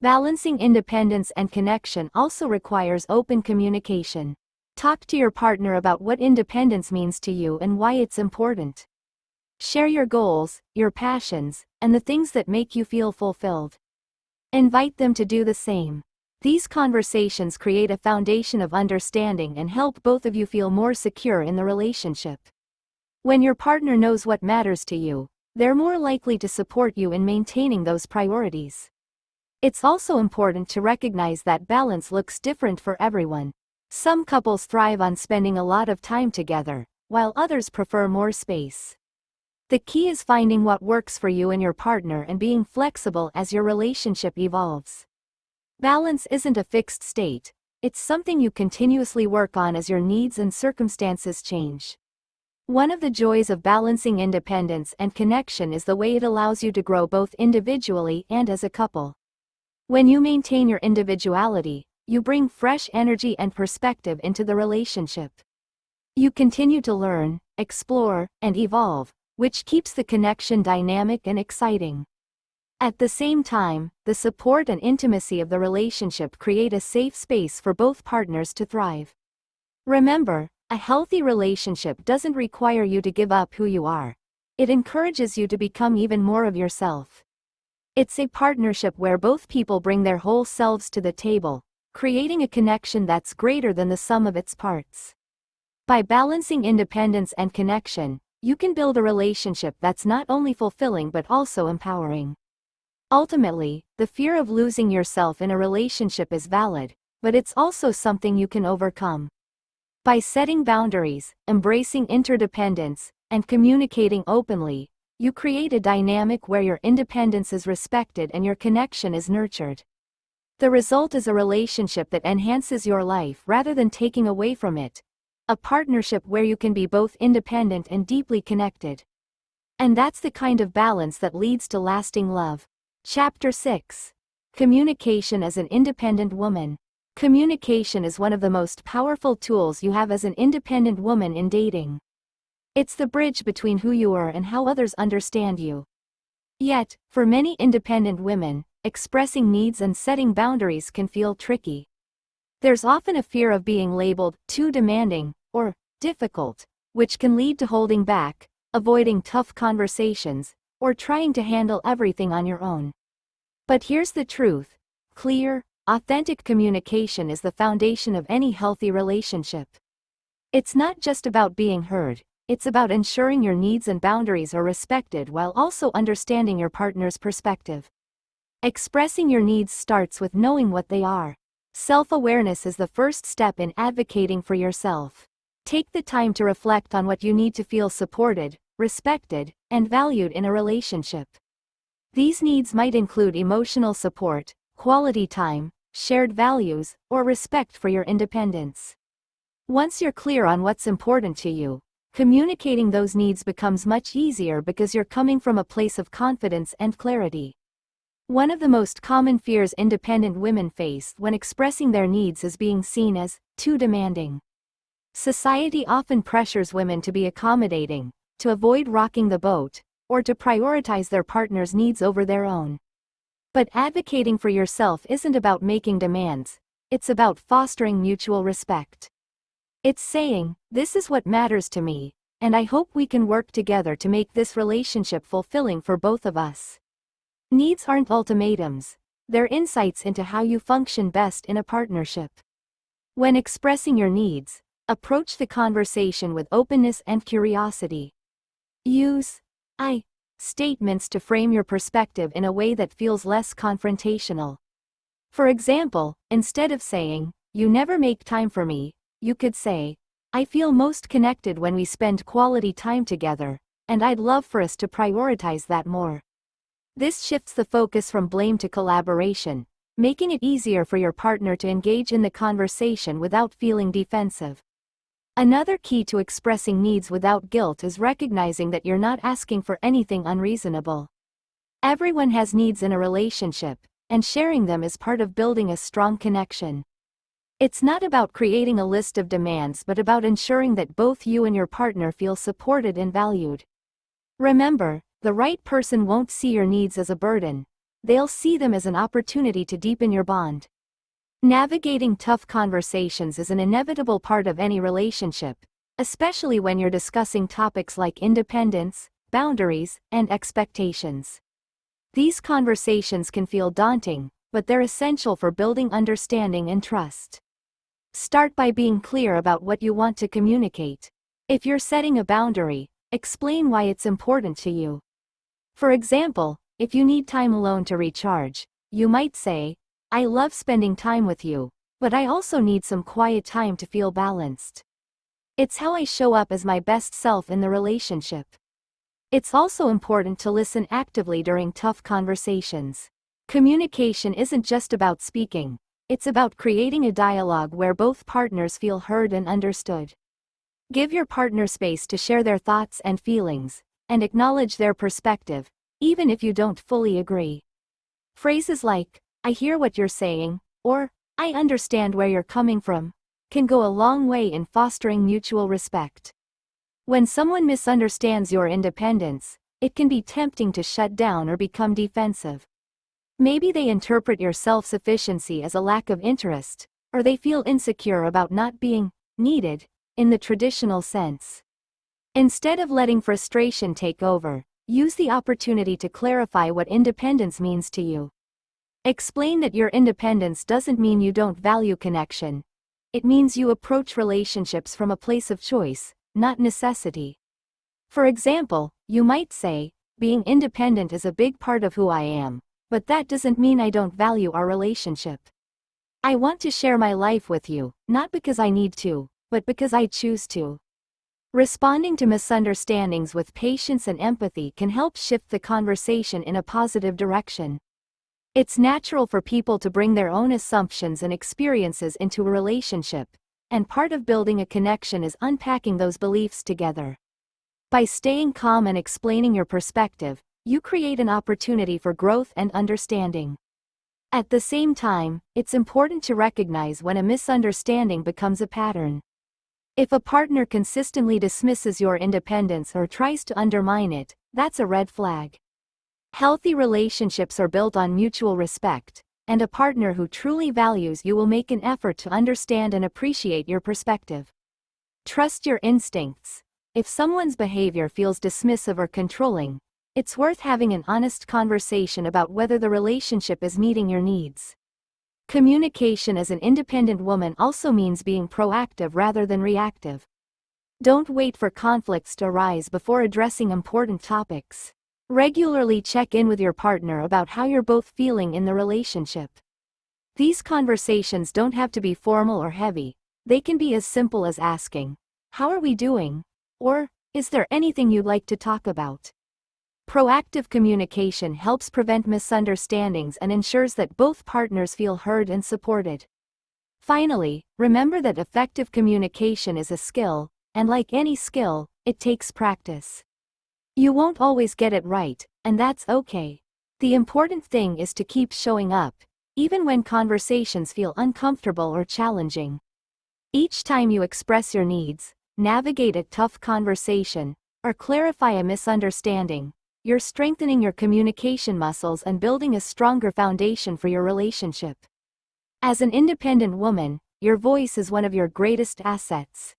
Balancing independence and connection also requires open communication. Talk to your partner about what independence means to you and why it's important. Share your goals, your passions, and the things that make you feel fulfilled. Invite them to do the same. These conversations create a foundation of understanding and help both of you feel more secure in the relationship. When your partner knows what matters to you, they're more likely to support you in maintaining those priorities. It's also important to recognize that balance looks different for everyone. Some couples thrive on spending a lot of time together, while others prefer more space. The key is finding what works for you and your partner and being flexible as your relationship evolves. Balance isn't a fixed state, it's something you continuously work on as your needs and circumstances change. One of the joys of balancing independence and connection is the way it allows you to grow both individually and as a couple. When you maintain your individuality, you bring fresh energy and perspective into the relationship. You continue to learn, explore, and evolve, which keeps the connection dynamic and exciting. At the same time, the support and intimacy of the relationship create a safe space for both partners to thrive. Remember, a healthy relationship doesn't require you to give up who you are. It encourages you to become even more of yourself. It's a partnership where both people bring their whole selves to the table, creating a connection that's greater than the sum of its parts. By balancing independence and connection, you can build a relationship that's not only fulfilling but also empowering. Ultimately, the fear of losing yourself in a relationship is valid, but it's also something you can overcome. By setting boundaries, embracing interdependence, and communicating openly, you create a dynamic where your independence is respected and your connection is nurtured. The result is a relationship that enhances your life rather than taking away from it. A partnership where you can be both independent and deeply connected. And that's the kind of balance that leads to lasting love. Chapter 6. Communication as an independent woman. Communication is one of the most powerful tools you have as an independent woman in dating. It's the bridge between who you are and how others understand you. Yet, for many independent women, expressing needs and setting boundaries can feel tricky. There's often a fear of being labeled too demanding or difficult, which can lead to holding back, avoiding tough conversations, or trying to handle everything on your own. But here's the truth: clear, authentic communication is the foundation of any healthy relationship. It's not just about being heard, it's about ensuring your needs and boundaries are respected while also understanding your partner's perspective. Expressing your needs starts with knowing what they are. Self-awareness is the first step in advocating for yourself. Take the time to reflect on what you need to feel supported, respected, and valued in a relationship. These needs might include emotional support, quality time, shared values, or respect for your independence. Once you're clear on what's important to you, communicating those needs becomes much easier because you're coming from a place of confidence and clarity. One of the most common fears independent women face when expressing their needs is being seen as too demanding. Society often pressures women to be accommodating, to avoid rocking the boat, or to prioritize their partner's needs over their own. But advocating for yourself isn't about making demands, it's about fostering mutual respect. It's saying, "This is what matters to me, and I hope we can work together to make this relationship fulfilling for both of us." Needs aren't ultimatums, they're insights into how you function best in a partnership. When expressing your needs, approach the conversation with openness and curiosity. Use I statements to frame your perspective in a way that feels less confrontational. For example, instead of saying, "You never make time for me," you could say, "I feel most connected when we spend quality time together, and I'd love for us to prioritize that more." This shifts the focus from blame to collaboration, making it easier for your partner to engage in the conversation without feeling defensive. Another key to expressing needs without guilt is recognizing that you're not asking for anything unreasonable. Everyone has needs in a relationship, and sharing them is part of building a strong connection. It's not about creating a list of demands but about ensuring that both you and your partner feel supported and valued. Remember, the right person won't see your needs as a burden, they'll see them as an opportunity to deepen your bond. Navigating tough conversations is an inevitable part of any relationship, especially when you're discussing topics like independence, boundaries, and expectations. These conversations can feel daunting, but they're essential for building understanding and trust. Start by being clear about what you want to communicate. If you're setting a boundary, explain why it's important to you. For example, if you need time alone to recharge, you might say, "I love spending time with you, but I also need some quiet time to feel balanced. It's how I show up as my best self in the relationship." It's also important to listen actively during tough conversations. Communication isn't just about speaking, it's about creating a dialogue where both partners feel heard and understood. Give your partner space to share their thoughts and feelings, and acknowledge their perspective, even if you don't fully agree. Phrases like, "I hear what you're saying," or "I understand where you're coming from," can go a long way in fostering mutual respect. When someone misunderstands your independence, it can be tempting to shut down or become defensive. Maybe they interpret your self-sufficiency as a lack of interest, or they feel insecure about not being needed in the traditional sense. Instead of letting frustration take over, use the opportunity to clarify what independence means to you. Explain that your independence doesn't mean you don't value connection. It means you approach relationships from a place of choice, not necessity. For example, you might say, "Being independent is a big part of who I am, but that doesn't mean I don't value our relationship. I want to share my life with you, not because I need to, but because I choose to." Responding to misunderstandings with patience and empathy can help shift the conversation in a positive direction. It's natural for people to bring their own assumptions and experiences into a relationship, and part of building a connection is unpacking those beliefs together. By staying calm and explaining your perspective, you create an opportunity for growth and understanding. At the same time, it's important to recognize when a misunderstanding becomes a pattern. If a partner consistently dismisses your independence or tries to undermine it, that's a red flag. Healthy relationships are built on mutual respect, and a partner who truly values you will make an effort to understand and appreciate your perspective. Trust your instincts. If someone's behavior feels dismissive or controlling, it's worth having an honest conversation about whether the relationship is meeting your needs. Communication as an independent woman also means being proactive rather than reactive. Don't wait for conflicts to arise before addressing important topics. Regularly check in with your partner about how you're both feeling in the relationship. These conversations don't have to be formal or heavy. They can be as simple as asking, "How are we doing?" or "Is there anything you'd like to talk about?" Proactive communication helps prevent misunderstandings and ensures that both partners feel heard and supported. Finally, remember that effective communication is a skill, and like any skill, it takes practice. You won't always get it right, and that's okay. The important thing is to keep showing up, even when conversations feel uncomfortable or challenging. Each time you express your needs, navigate a tough conversation, or clarify a misunderstanding, you're strengthening your communication muscles and building a stronger foundation for your relationship. As an independent woman, your voice is one of your greatest assets.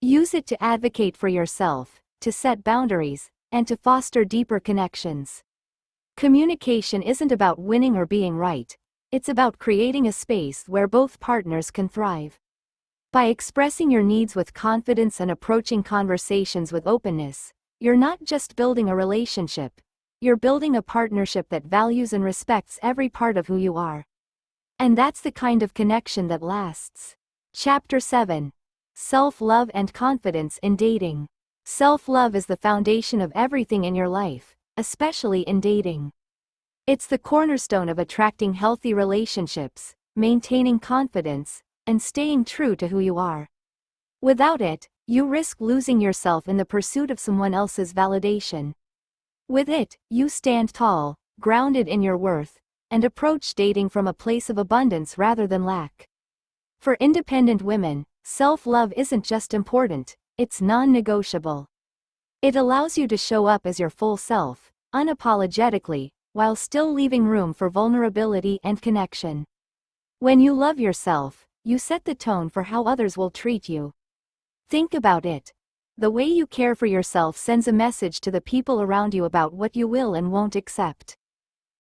Use it to advocate for yourself, to set boundaries, and to foster deeper connections. Communication isn't about winning or being right, it's about creating a space where both partners can thrive. By expressing your needs with confidence and approaching conversations with openness, you're not just building a relationship, you're building a partnership that values and respects every part of who you are. And that's the kind of connection that lasts. Chapter 7. Self-love and confidence in dating. Self-love is the foundation of everything in your life, especially in dating. It's the cornerstone of attracting healthy relationships, maintaining confidence, and staying true to who you are. Without it, you risk losing yourself in the pursuit of someone else's validation. With it, you stand tall, grounded in your worth, and approach dating from a place of abundance rather than lack. For independent women, self-love isn't just important, it's non-negotiable. It allows you to show up as your full self, unapologetically, while still leaving room for vulnerability and connection. When you love yourself, you set the tone for how others will treat you. Think about it. The way you care for yourself sends a message to the people around you about what you will and won't accept.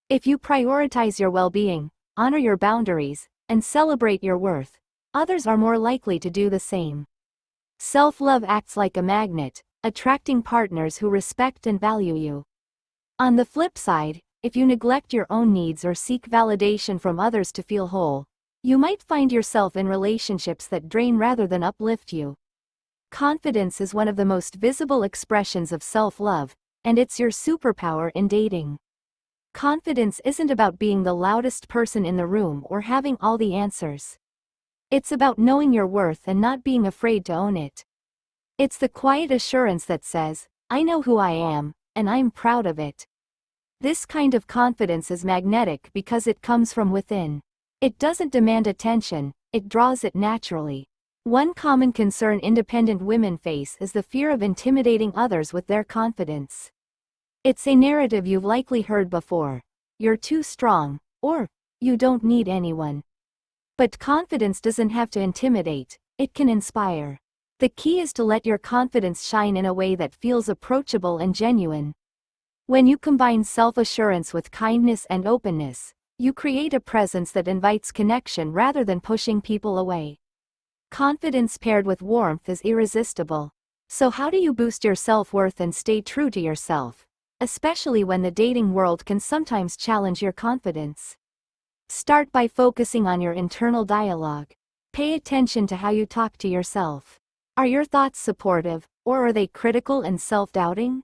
If you prioritize your well-being, honor your boundaries, and celebrate your worth, others are more likely to do the same. Self-love acts like a magnet, attracting partners who respect and value you. On the flip side, if you neglect your own needs or seek validation from others to feel whole, you might find yourself in relationships that drain rather than uplift you. Confidence is one of the most visible expressions of self-love, and it's your superpower in dating. Confidence isn't about being the loudest person in the room or having all the answers. It's about knowing your worth and not being afraid to own it. It's the quiet assurance that says, I know who I am, and I'm proud of it. This kind of confidence is magnetic because it comes from within. It doesn't demand attention, it draws it naturally. One common concern independent women face is the fear of intimidating others with their confidence. It's a narrative you've likely heard before. You're too strong, or, you don't need anyone. But confidence doesn't have to intimidate, it can inspire. The key is to let your confidence shine in a way that feels approachable and genuine. When you combine self-assurance with kindness and openness, you create a presence that invites connection rather than pushing people away. Confidence paired with warmth is irresistible. So how do you boost your self-worth and stay true to yourself, especially when the dating world can sometimes challenge your confidence? Start by focusing on your internal dialogue. Pay attention to how you talk to yourself. Are your thoughts supportive, or are they critical and self-doubting?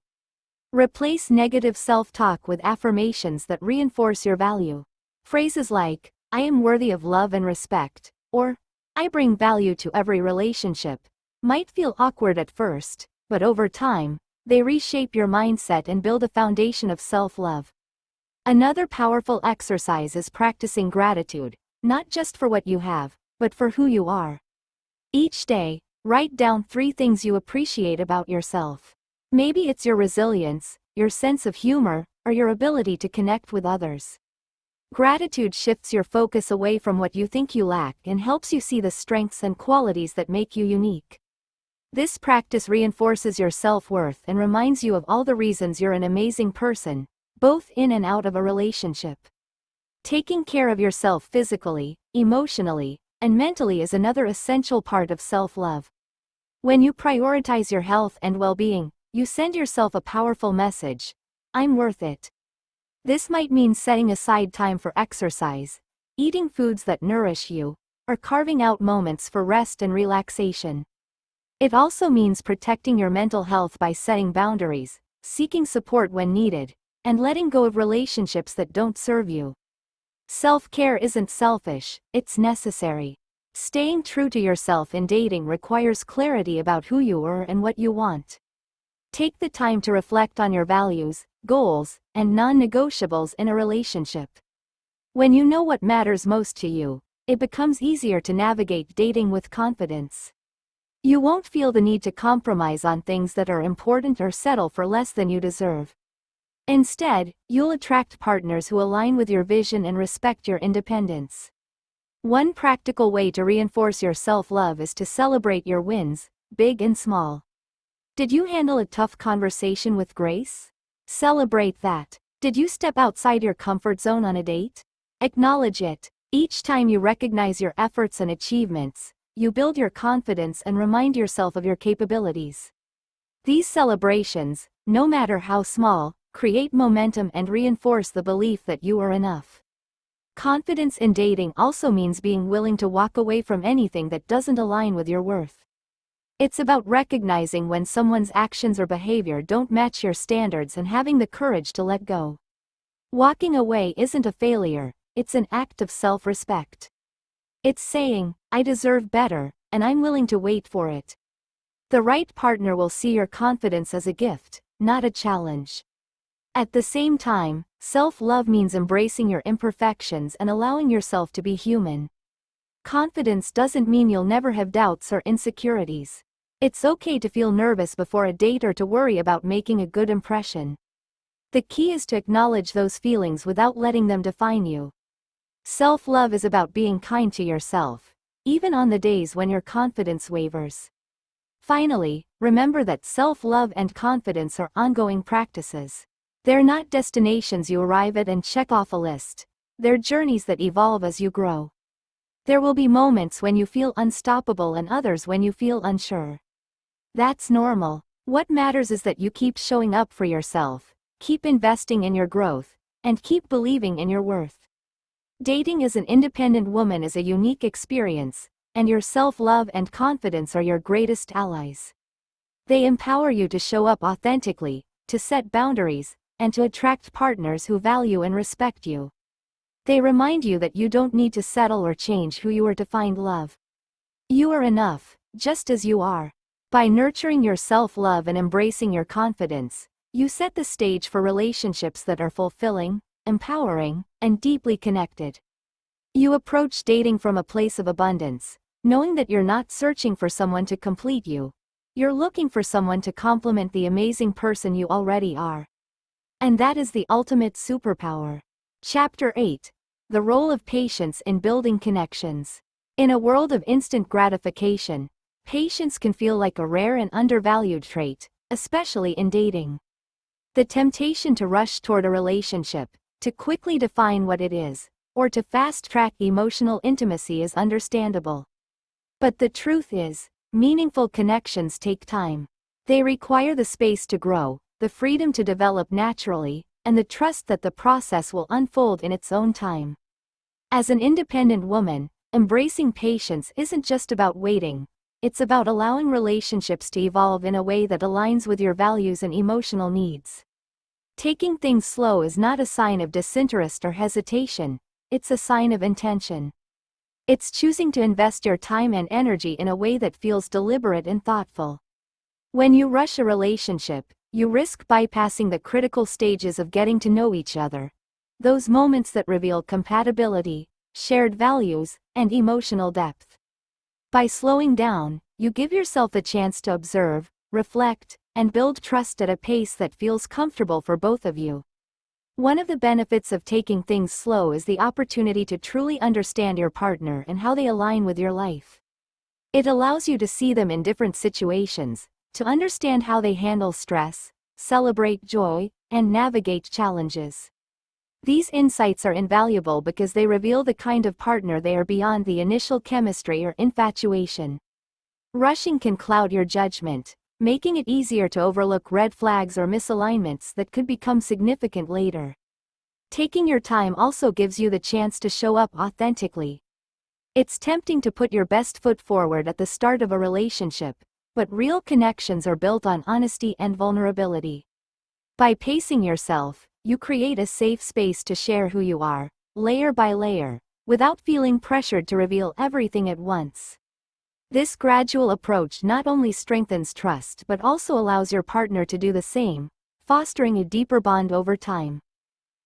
Replace negative self-talk with affirmations that reinforce your value. Phrases like, I am worthy of love and respect, or, I bring value to every relationship, might feel awkward at first, but over time, they reshape your mindset and build a foundation of self-love. Another powerful exercise is practicing gratitude, not just for what you have, but for who you are. Each day, write down 3 things you appreciate about yourself. Maybe it's your resilience, your sense of humor, or your ability to connect with others. Gratitude shifts your focus away from what you think you lack and helps you see the strengths and qualities that make you unique. This practice reinforces your self-worth and reminds you of all the reasons you're an amazing person, both in and out of a relationship. Taking care of yourself physically, emotionally, and mentally is another essential part of self-love. When you prioritize your health and well-being, you send yourself a powerful message: I'm worth it. This might mean setting aside time for exercise, eating foods that nourish you, or carving out moments for rest and relaxation. It also means protecting your mental health by setting boundaries, seeking support when needed, and letting go of relationships that don't serve you. Self-care isn't selfish, it's necessary. Staying true to yourself in dating requires clarity about who you are and what you want. Take the time to reflect on your values, goals, and non-negotiables in a relationship. When you know what matters most to you, it becomes easier to navigate dating with confidence. You won't feel the need to compromise on things that are important or settle for less than you deserve. Instead, you'll attract partners who align with your vision and respect your independence. One practical way to reinforce your self-love is to celebrate your wins, big and small. Did you handle a tough conversation with grace? Celebrate that. Did you step outside your comfort zone on a date? Acknowledge it. Each time you recognize your efforts and achievements, you build your confidence and remind yourself of your capabilities. These celebrations, no matter how small, create momentum and reinforce the belief that you are enough. Confidence in dating also means being willing to walk away from anything that doesn't align with your worth. It's about recognizing when someone's actions or behavior don't match your standards and having the courage to let go. Walking away isn't a failure, it's an act of self-respect. It's saying, I deserve better, and I'm willing to wait for it. The right partner will see your confidence as a gift, not a challenge. At the same time, self-love means embracing your imperfections and allowing yourself to be human. Confidence doesn't mean you'll never have doubts or insecurities. It's okay to feel nervous before a date or to worry about making a good impression. The key is to acknowledge those feelings without letting them define you. Self-love is about being kind to yourself, even on the days when your confidence wavers. Finally, remember that self-love and confidence are ongoing practices. They're not destinations you arrive at and check off a list. They're journeys that evolve as you grow. There will be moments when you feel unstoppable and others when you feel unsure. That's normal. What matters is that you keep showing up for yourself, keep investing in your growth, and keep believing in your worth. Dating as an independent woman is a unique experience, and your self-love and confidence are your greatest allies. They empower you to show up authentically, to set boundaries, and to attract partners who value and respect you. They remind you that you don't need to settle or change who you are to find love. You are enough, just as you are. By nurturing your self-love and embracing your confidence, you set the stage for relationships that are fulfilling, empowering, and deeply connected. You approach dating from a place of abundance, knowing that you're not searching for someone to complete you. You're looking for someone to complement the amazing person you already are. And that is the ultimate superpower. Chapter 8. The Role of Patience in Building Connections. In a world of instant gratification, patience can feel like a rare and undervalued trait, especially in dating. The temptation to rush toward a relationship, to quickly define what it is, or to fast-track emotional intimacy is understandable. But the truth is, meaningful connections take time. They require the space to grow, the freedom to develop naturally, and the trust that the process will unfold in its own time. As an independent woman, embracing patience isn't just about waiting, it's about allowing relationships to evolve in a way that aligns with your values and emotional needs. Taking things slow is not a sign of disinterest or hesitation, it's a sign of intention. It's choosing to invest your time and energy in a way that feels deliberate and thoughtful. When you rush a relationship, you risk bypassing the critical stages of getting to know each other. Those moments that reveal compatibility, shared values, and emotional depth. By slowing down, you give yourself a chance to observe, reflect, and build trust at a pace that feels comfortable for both of you. One of the benefits of taking things slow is the opportunity to truly understand your partner and how they align with your life. It allows you to see them in different situations, to understand how they handle stress, celebrate joy, and navigate challenges. These insights are invaluable because they reveal the kind of partner they are beyond the initial chemistry or infatuation. Rushing can cloud your judgment, making it easier to overlook red flags or misalignments that could become significant later. Taking your time also gives you the chance to show up authentically. It's tempting to put your best foot forward at the start of a relationship, but real connections are built on honesty and vulnerability. By pacing yourself, you create a safe space to share who you are, layer by layer, without feeling pressured to reveal everything at once. This gradual approach not only strengthens trust but also allows your partner to do the same, fostering a deeper bond over time.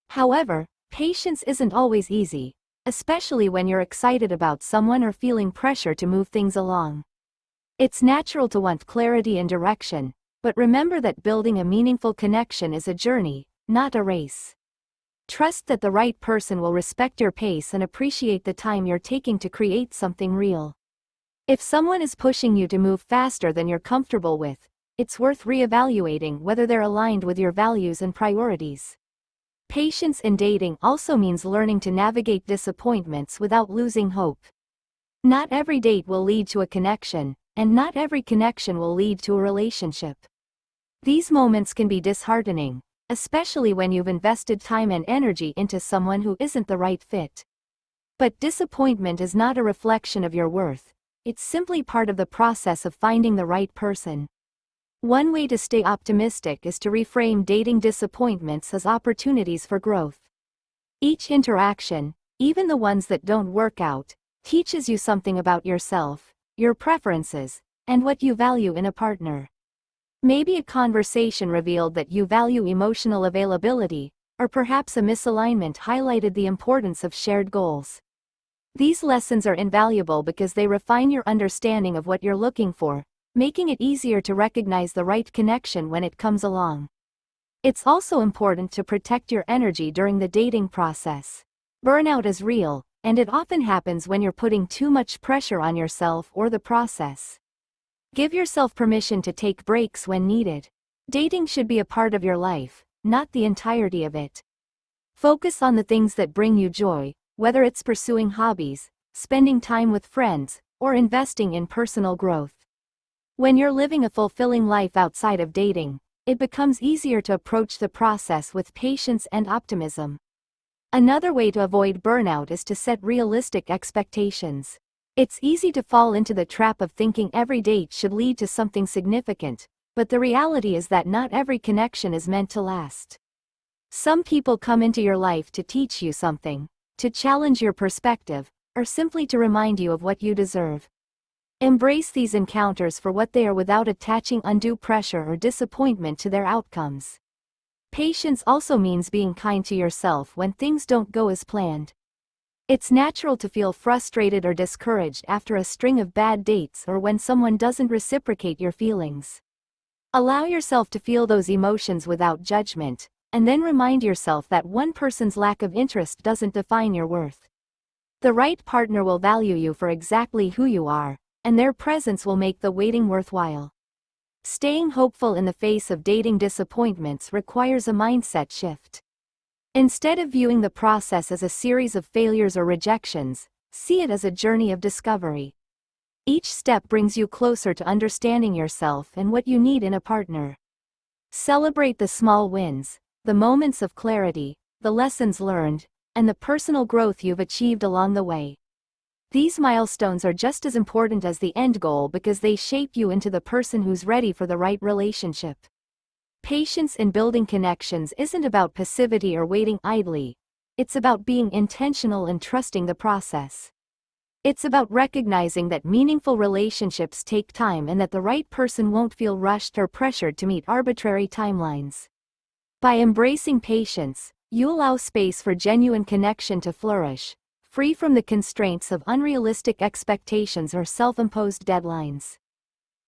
However, patience isn't always easy, especially when you're excited about someone or feeling pressure to move things along. It's natural to want clarity and direction, but remember that building a meaningful connection is a journey, not a race. Trust that the right person will respect your pace and appreciate the time you're taking to create something real. If someone is pushing you to move faster than you're comfortable with, it's worth reevaluating whether they're aligned with your values and priorities. Patience in dating also means learning to navigate disappointments without losing hope. Not every date will lead to a connection, and not every connection will lead to a relationship. These moments can be disheartening, especially when you've invested time and energy into someone who isn't the right fit. But disappointment is not a reflection of your worth. It's simply part of the process of finding the right person. One way to stay optimistic is to reframe dating disappointments as opportunities for growth. Each interaction, even the ones that don't work out, teaches you something about yourself, your preferences, and what you value in a partner. Maybe a conversation revealed that you value emotional availability, or perhaps a misalignment highlighted the importance of shared goals. These lessons are invaluable because they refine your understanding of what you're looking for, making it easier to recognize the right connection when it comes along. It's also important to protect your energy during the dating process. Burnout is real, and it often happens when you're putting too much pressure on yourself or the process. Give yourself permission to take breaks when needed. Dating should be a part of your life, not the entirety of it. Focus on the things that bring you joy, whether it's pursuing hobbies, spending time with friends, or investing in personal growth. When you're living a fulfilling life outside of dating, it becomes easier to approach the process with patience and optimism. Another way to avoid burnout is to set realistic expectations. It's easy to fall into the trap of thinking every date should lead to something significant, but the reality is that not every connection is meant to last. Some people come into your life to teach you something, to challenge your perspective, or simply to remind you of what you deserve. Embrace these encounters for what they are without attaching undue pressure or disappointment to their outcomes. Patience also means being kind to yourself when things don't go as planned. It's natural to feel frustrated or discouraged after a string of bad dates or when someone doesn't reciprocate your feelings. Allow yourself to feel those emotions without judgment, and then remind yourself that one person's lack of interest doesn't define your worth. The right partner will value you for exactly who you are, and their presence will make the waiting worthwhile. Staying hopeful in the face of dating disappointments requires a mindset shift. Instead of viewing the process as a series of failures or rejections, see it as a journey of discovery. Each step brings you closer to understanding yourself and what you need in a partner. Celebrate the small wins, the moments of clarity, the lessons learned, and the personal growth you've achieved along the way. These milestones are just as important as the end goal because they shape you into the person who's ready for the right relationship. Patience in building connections isn't about passivity or waiting idly. It's about being intentional and trusting the process. It's about recognizing that meaningful relationships take time and that the right person won't feel rushed or pressured to meet arbitrary timelines. By embracing patience, you allow space for genuine connection to flourish, free from the constraints of unrealistic expectations or self-imposed deadlines.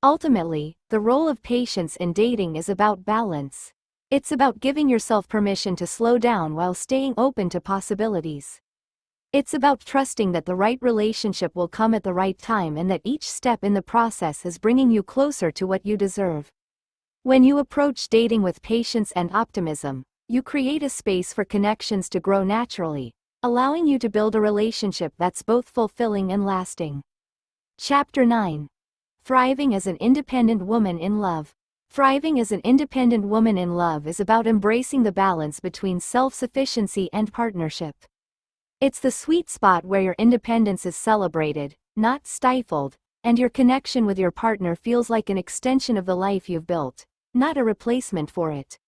Ultimately, the role of patience in dating is about balance. It's about giving yourself permission to slow down while staying open to possibilities. It's about trusting that the right relationship will come at the right time and that each step in the process is bringing you closer to what you deserve. When you approach dating with patience and optimism, you create a space for connections to grow naturally, allowing you to build a relationship that's both fulfilling and lasting. Chapter 9. Thriving as an independent woman in love. Thriving as an independent woman in love is about embracing the balance between self-sufficiency and partnership. It's the sweet spot where your independence is celebrated, not stifled, and your connection with your partner feels like an extension of the life you've built, not a replacement for it.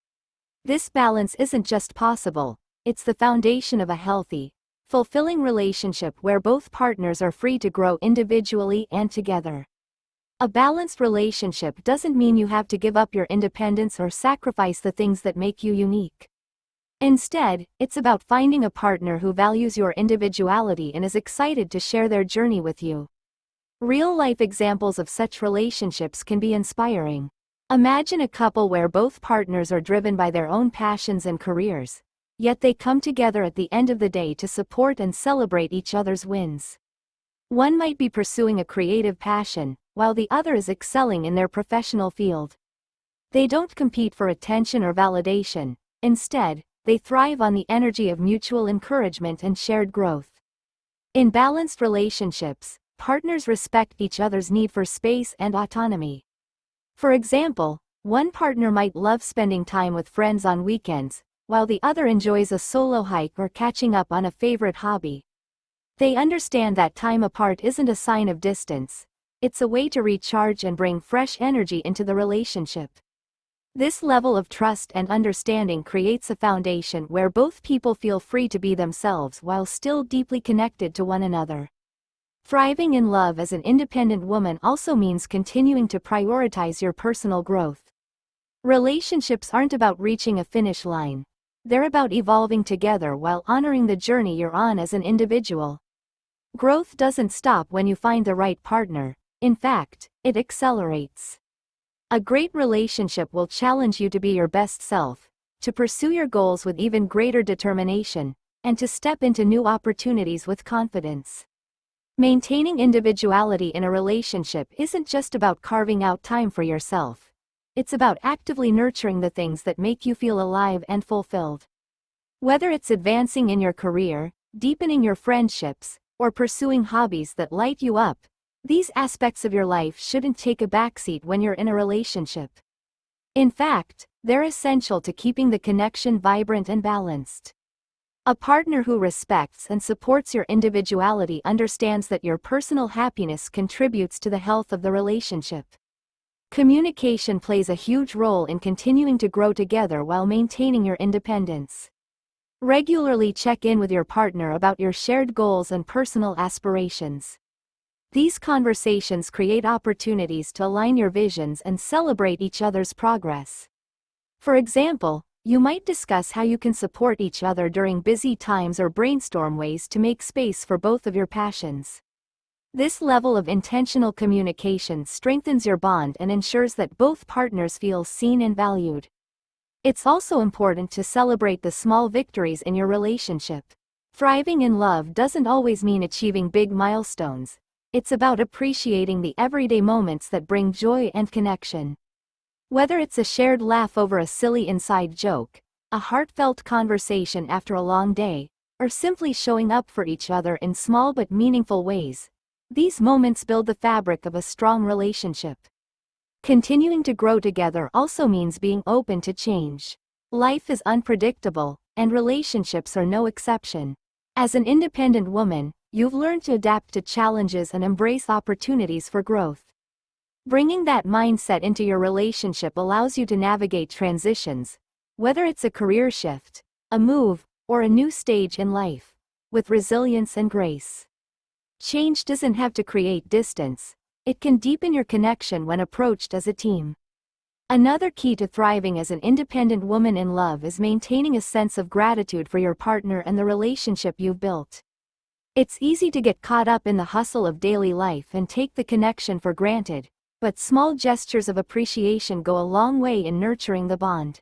This balance isn't just possible, it's the foundation of a healthy, fulfilling relationship where both partners are free to grow individually and together. A balanced relationship doesn't mean you have to give up your independence or sacrifice the things that make you unique. Instead, it's about finding a partner who values your individuality and is excited to share their journey with you. Real-life examples of such relationships can be inspiring. Imagine a couple where both partners are driven by their own passions and careers, yet they come together at the end of the day to support and celebrate each other's wins. One might be pursuing a creative passion, while the other is excelling in their professional field. They don't compete for attention or validation. Instead, they thrive on the energy of mutual encouragement and shared growth. In balanced relationships, partners respect each other's need for space and autonomy. For example, one partner might love spending time with friends on weekends, while the other enjoys a solo hike or catching up on a favorite hobby. They understand that time apart isn't a sign of distance. It's a way to recharge and bring fresh energy into the relationship. This level of trust and understanding creates a foundation where both people feel free to be themselves while still deeply connected to one another. Thriving in love as an independent woman also means continuing to prioritize your personal growth. Relationships aren't about reaching a finish line. They're about evolving together while honoring the journey you're on as an individual. Growth doesn't stop when you find the right partner. In fact, it accelerates. A great relationship will challenge you to be your best self, to pursue your goals with even greater determination, and to step into new opportunities with confidence. Maintaining individuality in a relationship isn't just about carving out time for yourself. It's about actively nurturing the things that make you feel alive and fulfilled. Whether it's advancing in your career, deepening your friendships, or pursuing hobbies that light you up, these aspects of your life shouldn't take a backseat when you're in a relationship. In fact, they're essential to keeping the connection vibrant and balanced. A partner who respects and supports your individuality understands that your personal happiness contributes to the health of the relationship. Communication plays a huge role in continuing to grow together while maintaining your independence. Regularly check in with your partner about your shared goals and personal aspirations. These conversations create opportunities to align your visions and celebrate each other's progress. For example, you might discuss how you can support each other during busy times or brainstorm ways to make space for both of your passions. This level of intentional communication strengthens your bond and ensures that both partners feel seen and valued. It's also important to celebrate the small victories in your relationship. Thriving in love doesn't always mean achieving big milestones. It's about appreciating the everyday moments that bring joy and connection. Whether it's a shared laugh over a silly inside joke, a heartfelt conversation after a long day, or simply showing up for each other in small but meaningful ways, these moments build the fabric of a strong relationship. Continuing to grow together also means being open to change. Life is unpredictable, and relationships are no exception. As an independent woman, you've learned to adapt to challenges and embrace opportunities for growth. Bringing that mindset into your relationship allows you to navigate transitions, whether it's a career shift, a move, or a new stage in life, with resilience and grace. Change doesn't have to create distance. It can deepen your connection when approached as a team. Another key to thriving as an independent woman in love is maintaining a sense of gratitude for your partner and the relationship you've built. It's easy to get caught up in the hustle of daily life and take the connection for granted, but small gestures of appreciation go a long way in nurturing the bond.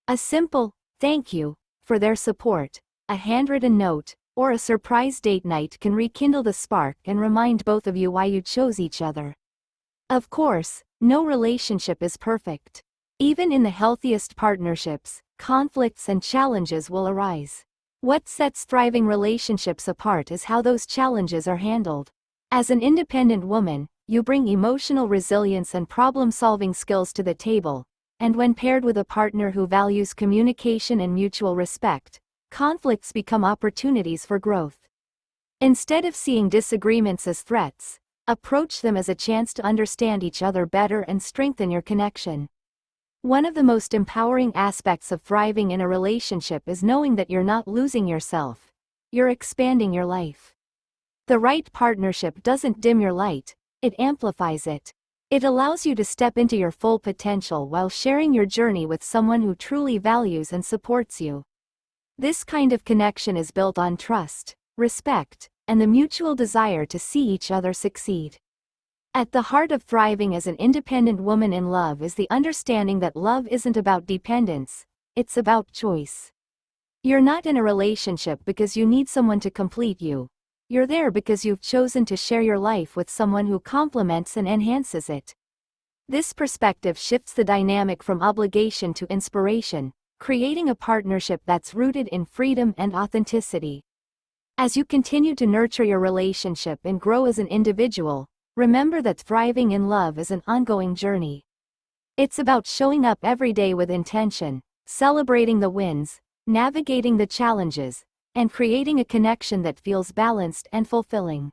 A simple, "thank you," for their support, a handwritten note, or a surprise date night can rekindle the spark and remind both of you why you chose each other. Of course, no relationship is perfect. Even in the healthiest partnerships, conflicts and challenges will arise. What sets thriving relationships apart is how those challenges are handled. As an independent woman, you bring emotional resilience and problem-solving skills to the table, and when paired with a partner who values communication and mutual respect, conflicts become opportunities for growth. Instead of seeing disagreements as threats, approach them as a chance to understand each other better and strengthen your connection. One of the most empowering aspects of thriving in a relationship is knowing that you're not losing yourself. You're expanding your life. The right partnership doesn't dim your light, it amplifies it. It allows you to step into your full potential while sharing your journey with someone who truly values and supports you. This kind of connection is built on trust, respect, and the mutual desire to see each other succeed. At the heart of thriving as an independent woman in love is the understanding that love isn't about dependence, it's about choice. You're not in a relationship because you need someone to complete you. You're there because you've chosen to share your life with someone who complements and enhances it. This perspective shifts the dynamic from obligation to inspiration, creating a partnership that's rooted in freedom and authenticity. As you continue to nurture your relationship and grow as an individual, remember that thriving in love is an ongoing journey. It's about showing up every day with intention, celebrating the wins, navigating the challenges, and creating a connection that feels balanced and fulfilling.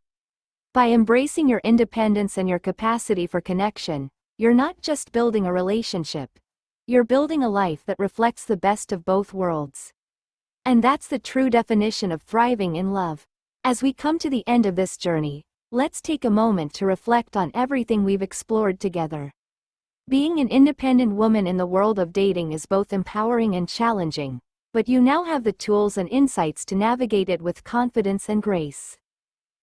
By embracing your independence and your capacity for connection, you're not just building a relationship. You're building a life that reflects the best of both worlds. And that's the true definition of thriving in love. As we come to the end of this journey, let's take a moment to reflect on everything we've explored together. Being an independent woman in the world of dating is both empowering and challenging, but you now have the tools and insights to navigate it with confidence and grace.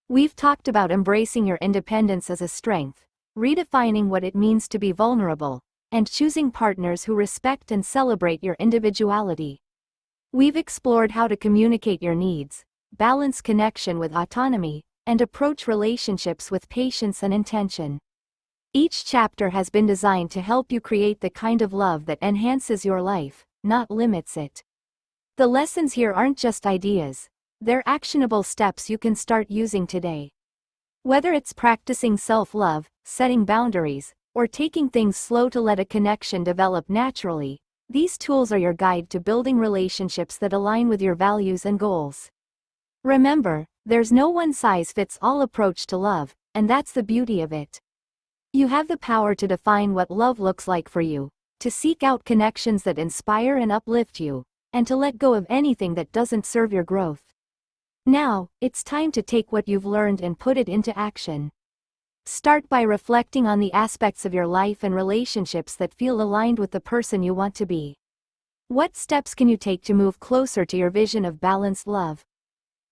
We've talked about embracing your independence as a strength, redefining what it means to be vulnerable, and choosing partners who respect and celebrate your individuality. We've explored how to communicate your needs, balance connection with autonomy, and approach relationships with patience and intention. Each chapter has been designed to help you create the kind of love that enhances your life, not limits it. The lessons here aren't just ideas, they're actionable steps you can start using today. Whether it's practicing self-love, setting boundaries, or taking things slow to let a connection develop naturally, these tools are your guide to building relationships that align with your values and goals. Remember, there's no one-size-fits-all approach to love, and that's the beauty of it. You have the power to define what love looks like for you, to seek out connections that inspire and uplift you, and to let go of anything that doesn't serve your growth. Now, it's time to take what you've learned and put it into action. Start by reflecting on the aspects of your life and relationships that feel aligned with the person you want to be. What steps can you take to move closer to your vision of balanced love?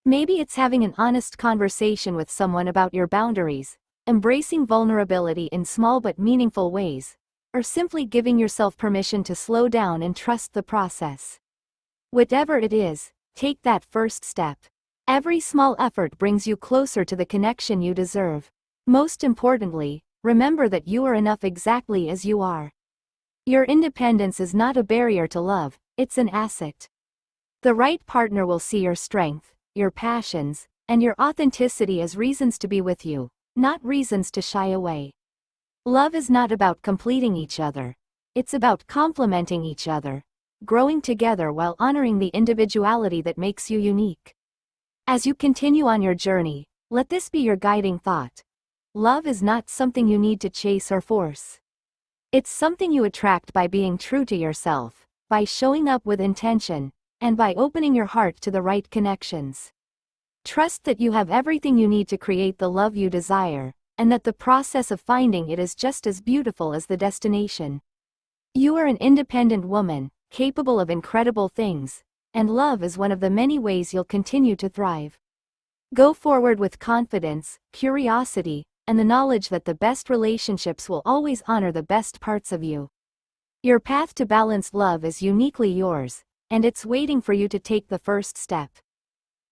Maybe it's having an honest conversation with someone about your boundaries, embracing vulnerability in small but meaningful ways, or simply giving yourself permission to slow down and trust the process. Whatever it is, take that first step. Every small effort brings you closer to the connection you deserve. Most importantly, remember that you are enough exactly as you are. Your independence is not a barrier to love, it's an asset. The right partner will see your strength, your passions, and your authenticity as reasons to be with you, not reasons to shy away. Love is not about completing each other. It's about complementing each other, growing together while honoring the individuality that makes you unique. As you continue on your journey, let this be your guiding thought. Love is not something you need to chase or force. It's something you attract by being true to yourself, by showing up with intention, and by opening your heart to the right connections. Trust that you have everything you need to create the love you desire, and that the process of finding it is just as beautiful as the destination. You are an independent woman, capable of incredible things, and love is one of the many ways you'll continue to thrive. Go forward with confidence, curiosity, and the knowledge that the best relationships will always honor the best parts of you. Your path to balanced love is uniquely yours, and it's waiting for you to take the first step.